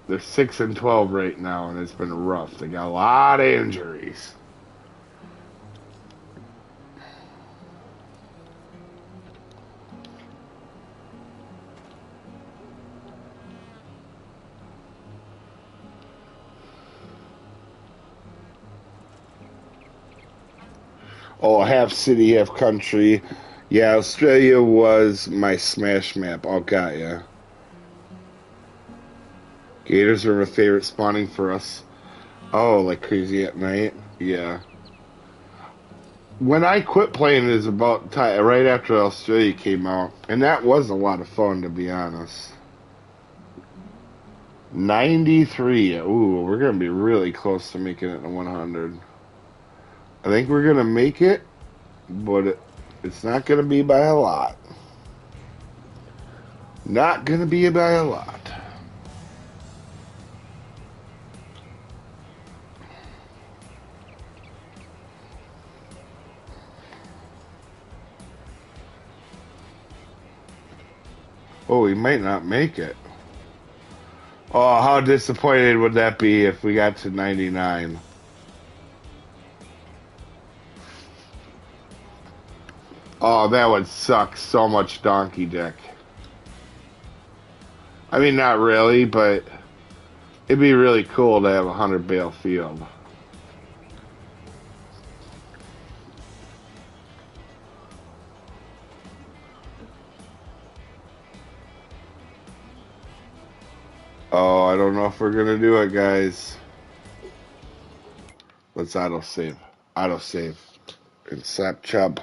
they're 6-12 right now, and it's been rough. They got a lot of injuries. Oh, half city, half country. Yeah, Australia was my smash map. Oh, got ya. Gators are my favorite spawning for us. Oh, like crazy at night? Yeah. When I quit playing is about right after Australia came out. And that was a lot of fun, to be honest. 93. Ooh, we're going to be really close to making it to 100. I think we're going to make it, but it's not going to be by a lot. Not going to be by a lot. Oh, we might not make it. Oh, how disappointed would that be if we got to 99? Oh, that would suck so much, donkey dick. I mean, not really, but it'd be really cool to have a 100 bale field. Oh, I don't know if we're gonna do it, guys. Let's autosave. Autosave. And slap chub.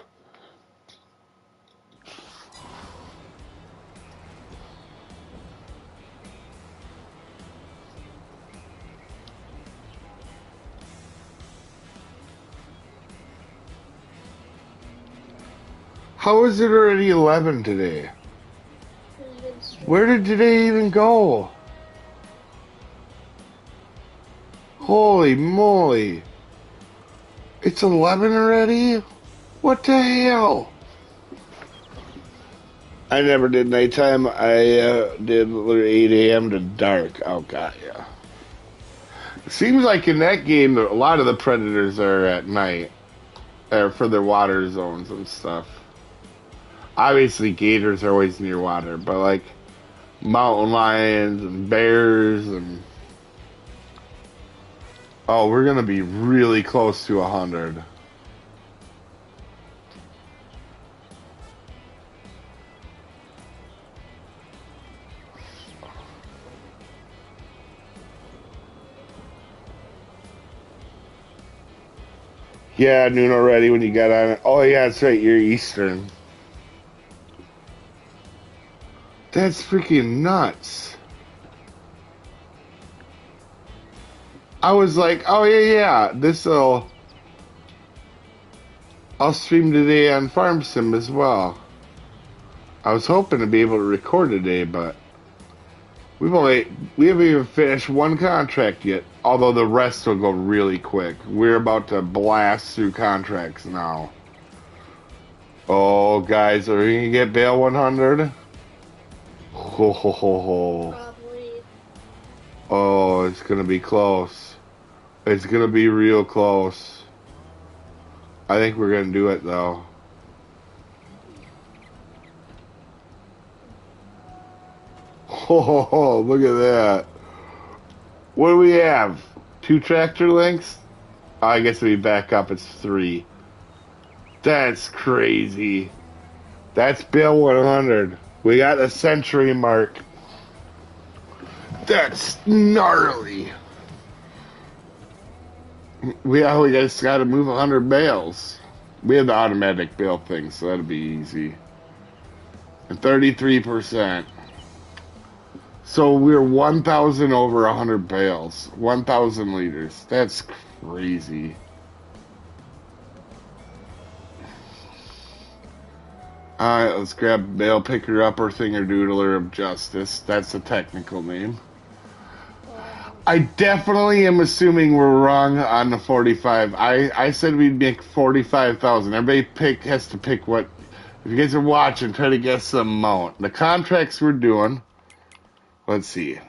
How is it already 11 today? Where did today even go? Holy moly. It's 11 already? What the hell? I never did nighttime. I did 8 a.m. to dark. Oh, God, yeah. It seems like in that game, a lot of the predators are at night. For their water zones and stuff. Obviously, gators are always near water, but like mountain lions and bears and... Oh, we're gonna be really close to 100. Yeah, noon already when you got on it. Oh yeah, that's right, you're Eastern. That's freaking nuts. I was like, oh yeah, I'll stream today on Farm Sim as well. I was hoping to be able to record today, but we haven't even finished one contract yet, although the rest will go really quick. We're about to blast through contracts now. Oh, guys, are we gonna get Bale 100? Ho, ho, ho, ho.
Probably.
Oh, it's gonna be close. It's gonna be real close. I think we're gonna do it though. Ho, ho, ho, look at that. What do we have? 2 tractor links? Oh, I guess we back up, it's 3. That's crazy. That's Bill 100. We got the century mark. That's gnarly. We just got to move 100 bales. We have the automatic bale thing, so that'll be easy. And 33%. So we're 1,000 over 100 bales. 1,000 liters. That's crazy. Alright, let's grab a bale picker upper thinger doodler of justice. That's the technical name. I definitely am assuming we're wrong on the 45. I said we'd make 45,000. Everybody has to pick what. If you guys are watching, try to guess the amount. The contracts we're doing, let's see.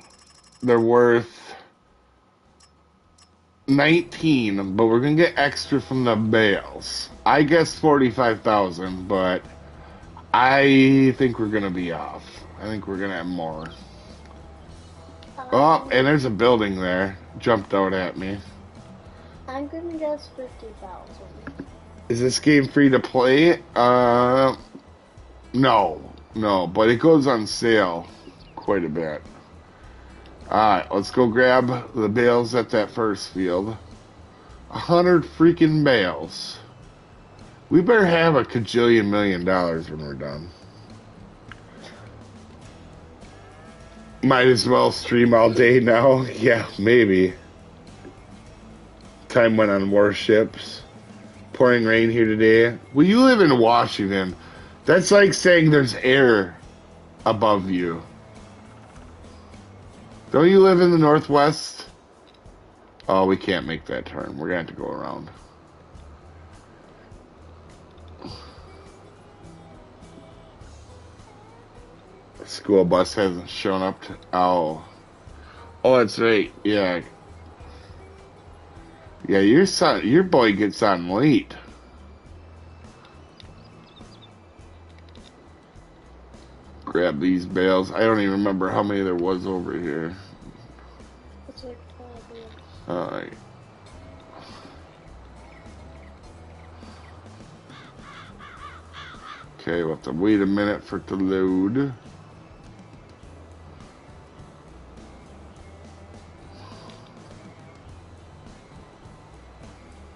They're worth 19, but we're going to get extra from the bales. I guess 45,000, but I think we're going to be off. I think we're going to have more. Oh, and there's a building there. Jumped out at me.
I'm gonna guess 50,000.
Is this game free to play? No, but it goes on sale quite a bit. Alright, let's go grab the bales at that first field. 100 freaking bales. We better have a $1 million when we're done. Might as well stream all day now. Yeah, maybe. Time went on warships. Pouring rain here today. Well, you live in Washington. That's like saying there's air above you. Don't you live in the Northwest? Oh, we can't make that turn. We're going to have to go around. school bus hasn't shown up to. Oh, that's right. Yeah, yeah. Your boy gets on late. Grab these bales. I don't even remember how many there was over here.
It's like 5 years.
All right. Okay, we'll have to wait a minute for it to load.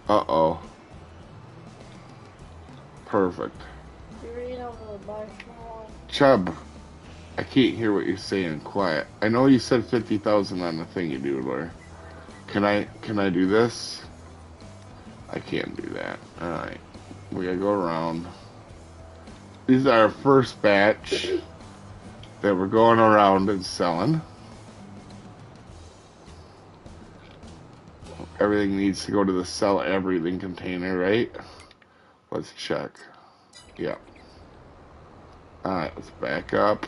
Uh-oh. Perfect.
You're eating over the marshmallow.
Chubb, I can't hear what you're saying. Quiet. I know you said 50,000 on the thingy doodler. Can I do this? I can't do that. Alright. We gotta go around. These are our first batch that we're going around and selling. Everything needs to go to the sell everything container, right? Let's check. Yep. Alright, let's back up.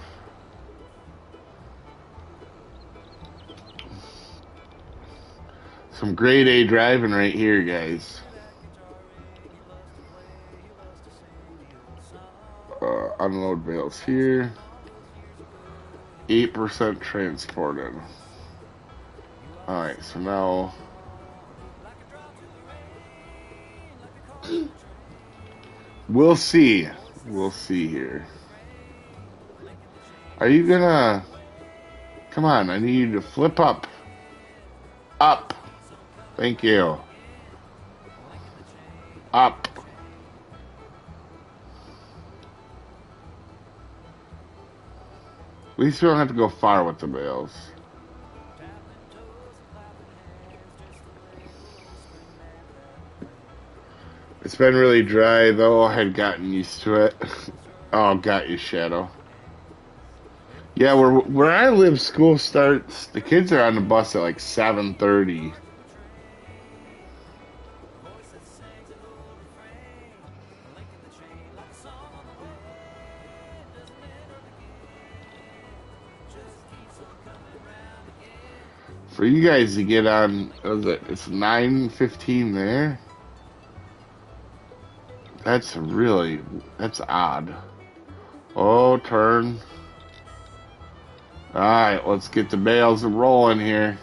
Some grade A driving right here, guys. Unload bales here. 8% transported. Alright, so now we'll see. We'll see here. Are you gonna... Come on, I need you to flip up. Up. Thank you. Up. At least we don't have to go far with the bales. It's been really dry, though. I had gotten used to it. Oh, got you, Shadow. Yeah, where I live, school starts... The kids are on the bus at like 7:30. For you guys to get on... What is it? It's 9:15 there? That's really... That's odd. Oh, turn. Alright, let's get the bales rolling here.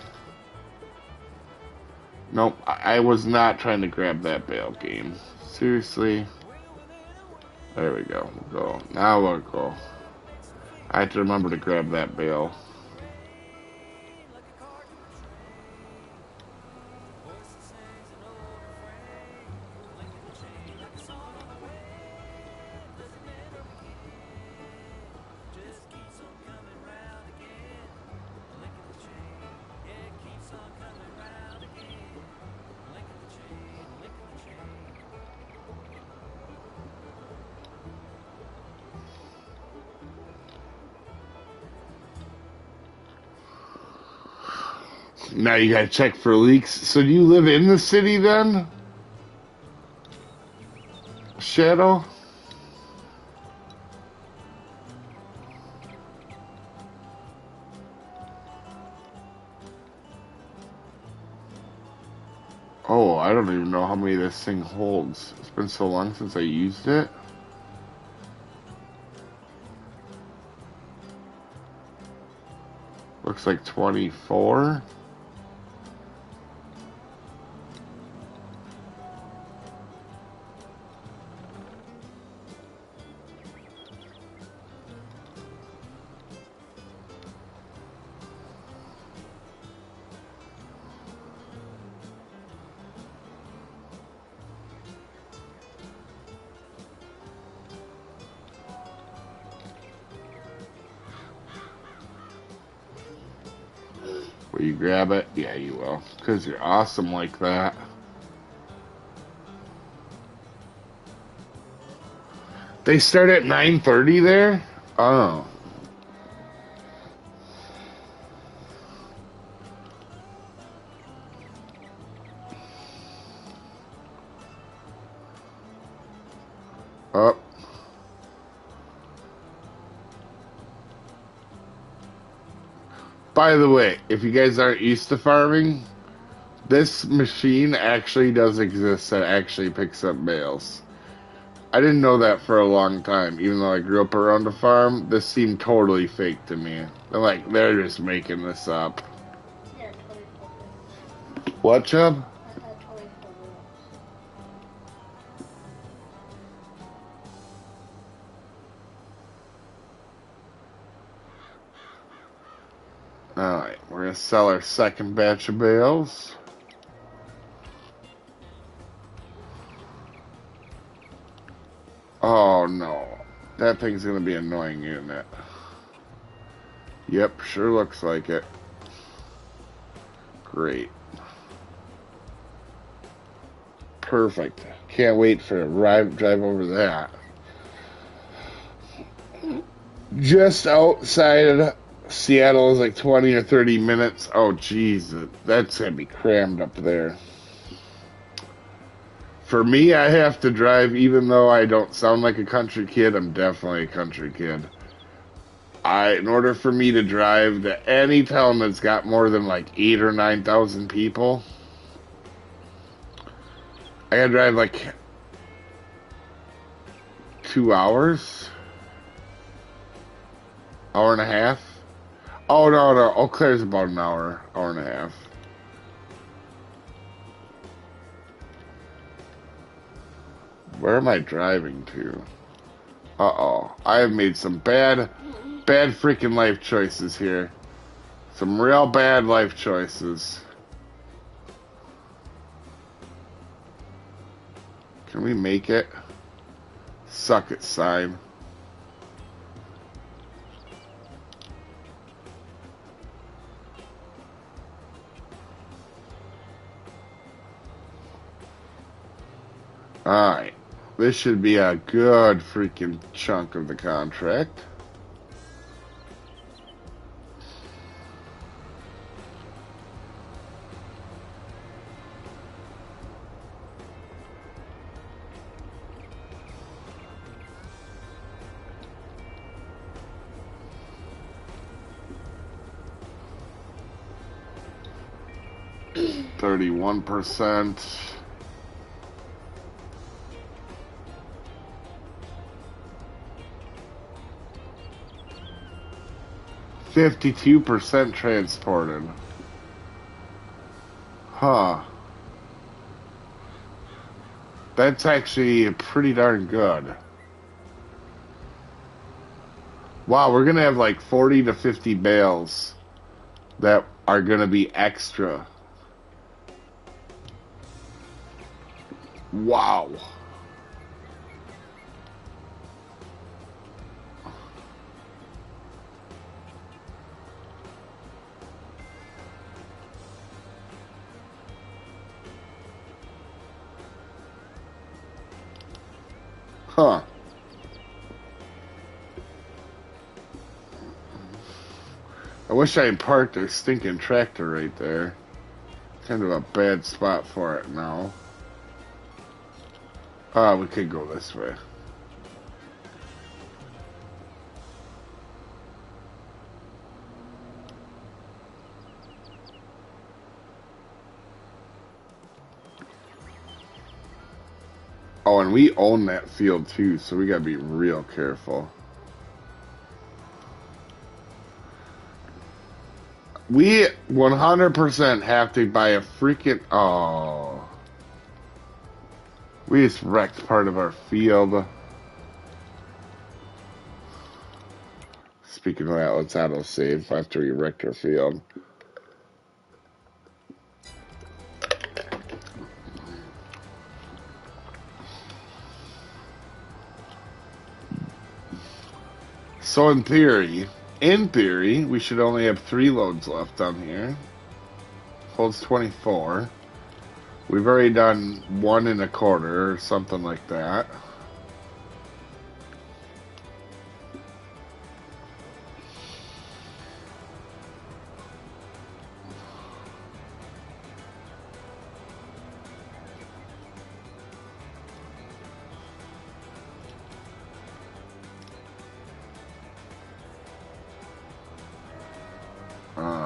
Nope, I was not trying to grab that bale game. Seriously. There we go. We'll go. Now we'll go. I have to remember to grab that bale. Now you gotta check for leaks. So do you live in the city then? Shadow? Oh, I don't even know how many this thing holds. It's been so long since I used it. Looks like 24. Will you grab it? Yeah, you will. Because you're awesome like that. They start at 9:30 there? Oh. Up. by the way, if you guys aren't used to farming, this machine actually does exist that actually picks up bales. I didn't know that for a long time, even though I grew up around a farm. This seemed totally fake to me. They're just making this up.
Yeah, 24 minutes.
What, Chubb?
I had 24 minutes.
Alright, we're gonna sell our second batch of bales. Oh no, that thing's gonna be annoying, isn't it? Yep, sure looks like it. Great. Perfect. Can't wait for a drive over that. Just outside of Seattle is like 20 or 30 minutes. Oh, jeez, that's gonna be crammed up there. For me, I have to drive, even though I don't sound like a country kid, I'm definitely a country kid. In order for me to drive to any town that's got more than like 8,000 or 9,000 people, I gotta drive like 2 hours, hour and a half. Oh no, Eau Claire's about an hour, hour and a half. Where am I driving to? Uh-oh. I have made some bad freaking life choices here. Some real bad life choices. Can we make it? Suck it, sign. Alright. This should be a good freaking chunk of the contract. %. 52% transported. Huh. That's actually pretty darn good. Wow, we're gonna have like 40 to 50 bales that are gonna be extra. Wow. Huh. I wish I had parked a stinking tractor right there. Kind of a bad spot for it now. We could go this way. Oh, and we own that field too, so we gotta be real careful. We 100% have to buy a freaking... Oh. We just wrecked part of our field. Speaking of that, let's auto-save after we wrecked our field. So in theory, we should only have 3 loads left on here. Holds 24. We've already done 1 1/4 or something like that.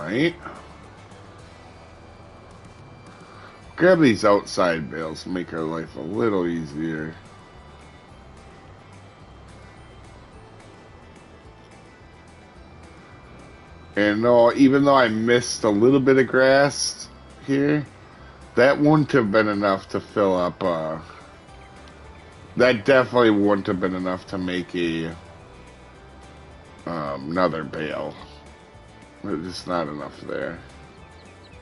Alright. Grab these outside bales, make our life a little easier. And no, even though I missed a little bit of grass here, that wouldn't have been enough to fill up, that definitely wouldn't have been enough to make a, another bale. There's just not enough there.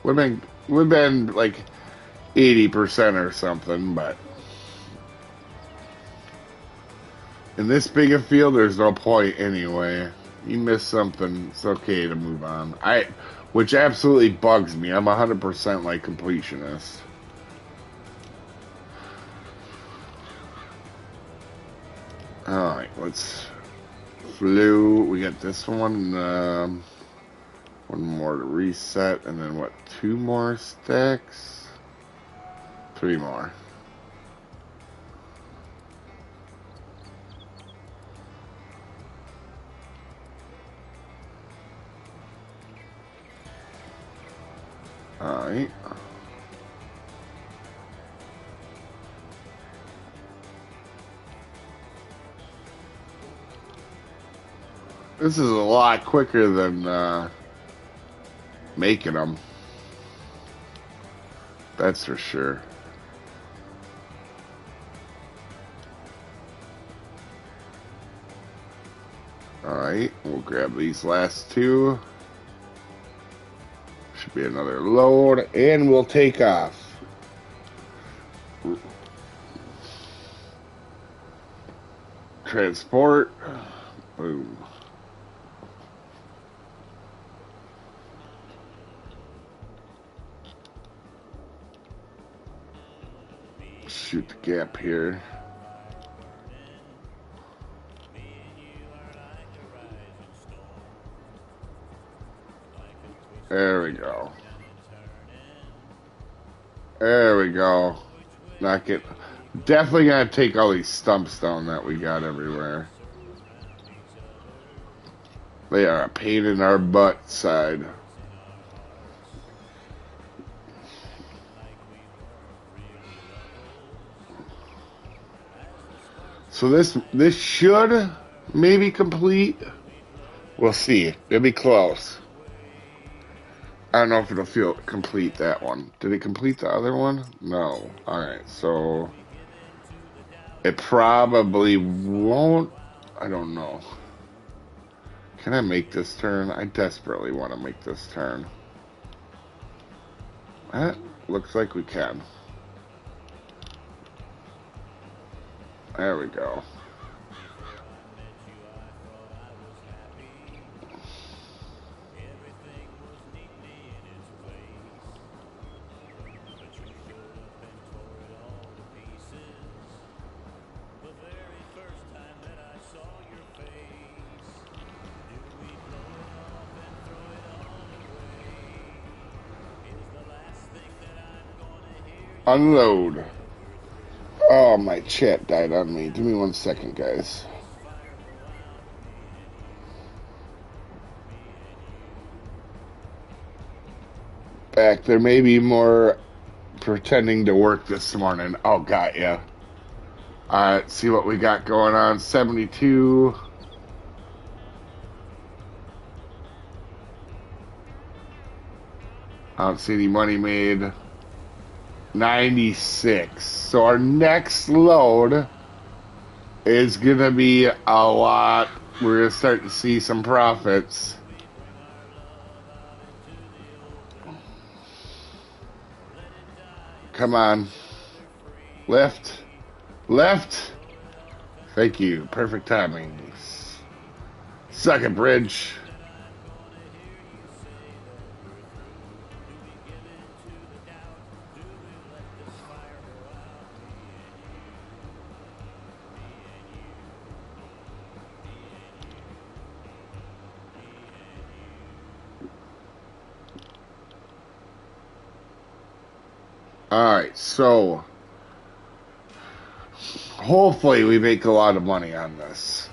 Would have been like 80% or something, but in this big a field, there's no point anyway. You miss something, it's okay to move on. Which absolutely bugs me. I'm 100% like completionist. Alright, let's flew. We got this one, one more to reset, and then what, 2 more stacks? 3 more. Alright. This is a lot quicker than making them. That's for sure. Alright, we'll grab these last 2. Should be another load, and we'll take off. Transport. Boom. Shoot the gap here. There we go. There we go. Not get. Definitely gonna take all these stumps down that we got everywhere. They are a pain in our butt side. So this should maybe complete. We'll see. It'll be close. I don't know if it'll feel complete, that one. Did it complete the other one? No. Alright, so it probably won't. I don't know. Can I make this turn? I desperately want to make this turn. Looks like we can. There we go. Unload. Oh, my chat died on me. Give me 1 second, guys. Back. There may be more pretending to work this morning. Oh, got ya. Alright, see what we got going on. 72. I don't see any money made. 96. So our next load is going to be a lot. We're going to start to see some profits. Come on. Left. Left. Thank you. Perfect timing. Second bridge. Alright, so hopefully we make a lot of money on this.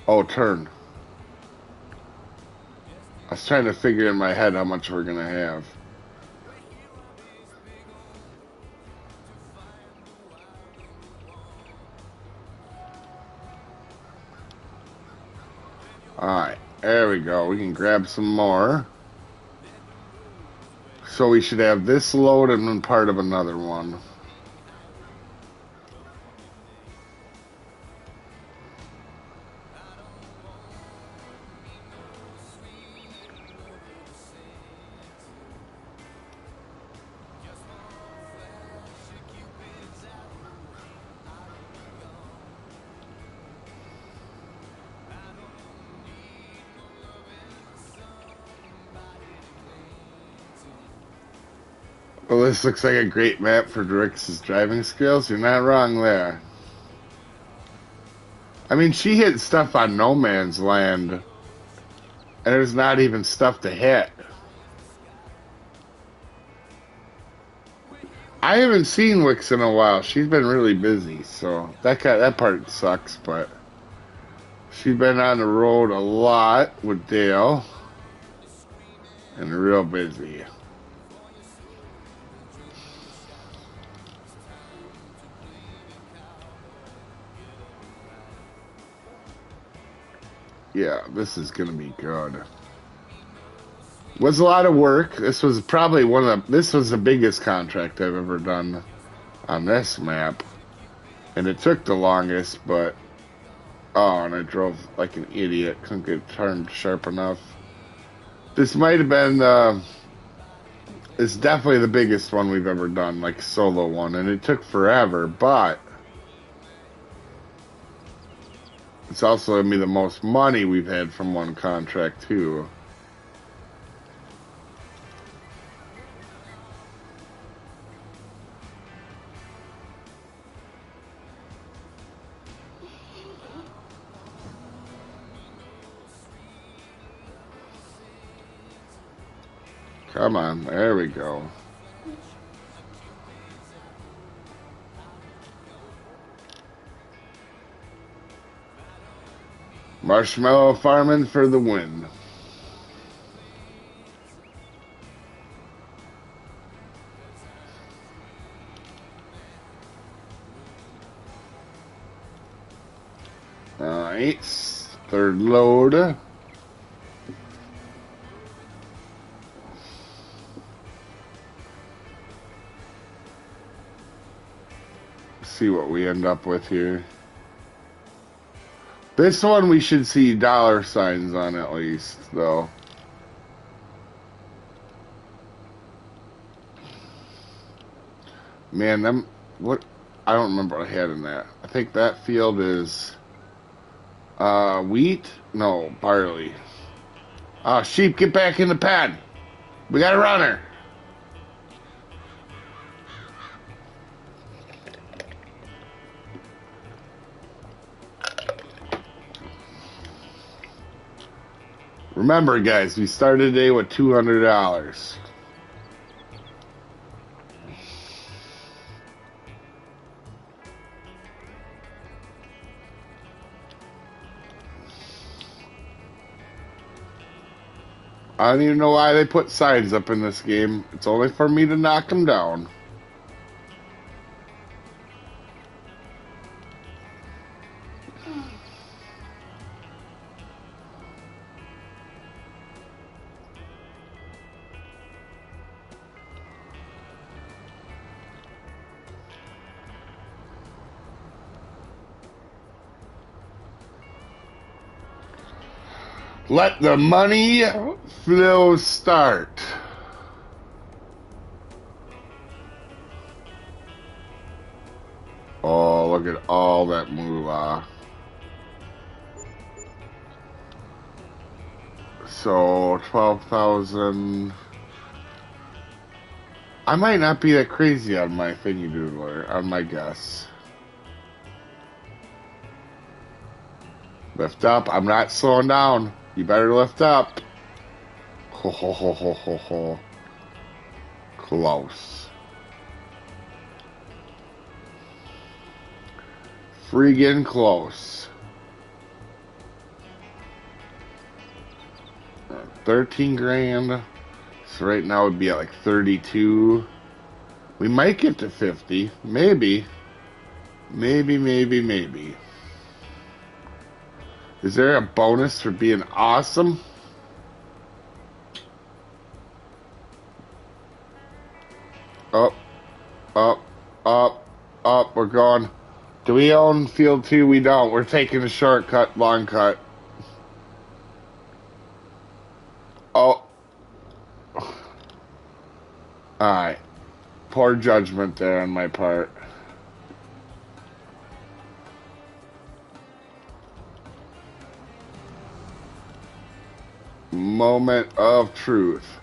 Oh, turn. I was trying to figure in my head how much we're gonna have. Alright, there we go. We can grab some more. So we should have this load and then part of another one. Well, this looks like a great map for Drix's driving skills. You're not wrong there. I mean, she hit stuff on no man's land, and there's not even stuff to hit. I haven't seen Wix in a while. She's been really busy, so that part sucks, but she's been on the road a lot with Dale, and real busy. Yeah, this is gonna be good. Was a lot of work. This was probably this was the biggest contract I've ever done on this map. And it took the longest, but oh, and I drove like an idiot. Couldn't get turned sharp enough. This might have been it's definitely the biggest one we've ever done, like solo one, and it took forever, but it's also gonna be the most money we've had from one contract too. Come on, there we go. Marshmallow farming for the win. Alright, third load. See what we end up with here. This one we should see dollar signs on at least, though. Man, what? I don't remember what I had in that. I think that field is wheat? No, barley. Oh, sheep, get back in the pen. We got a runner. Remember, guys, we started today with $200. I don't even know why they put signs up in this game. It's only for me to knock them down. Let the money flow start. Oh, look at all that moolah. So, 12,000. I might not be that crazy on my thingy doodler, on my guess. Lift up. I'm not slowing down. You better lift up. Ho, ho, ho, ho, ho, ho. Close. Friggin' close. 13 grand. So right now would be at like 32. We might get to 50. Maybe. Maybe. Is there a bonus for being awesome? Up. We're going. Do we own field 2? We don't. We're taking a shortcut, long cut. Oh. Alright. Poor judgment there on my part. Moment of truth.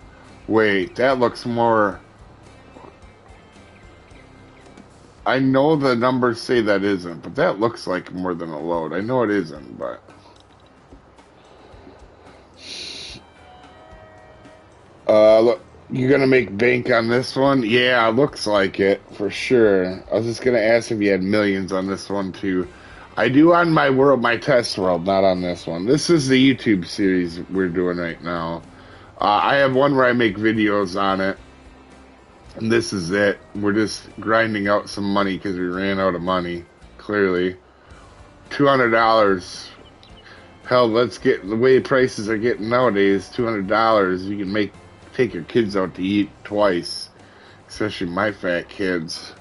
Wait, that looks more... I know the numbers say that isn't, but that looks like more than a load. I know it isn't, but... Look, you gonna make bank on this one? Yeah, looks like it, for sure. I was just gonna ask if you had millions on this one, too. I do on my test world, not on this one. This is the YouTube series we're doing right now. I have one where I make videos on it. And this is it. We're just grinding out some money because we ran out of money, clearly. $200. Hell, let's get the way prices are getting nowadays. $200, you can take your kids out to eat twice, especially my fat kids.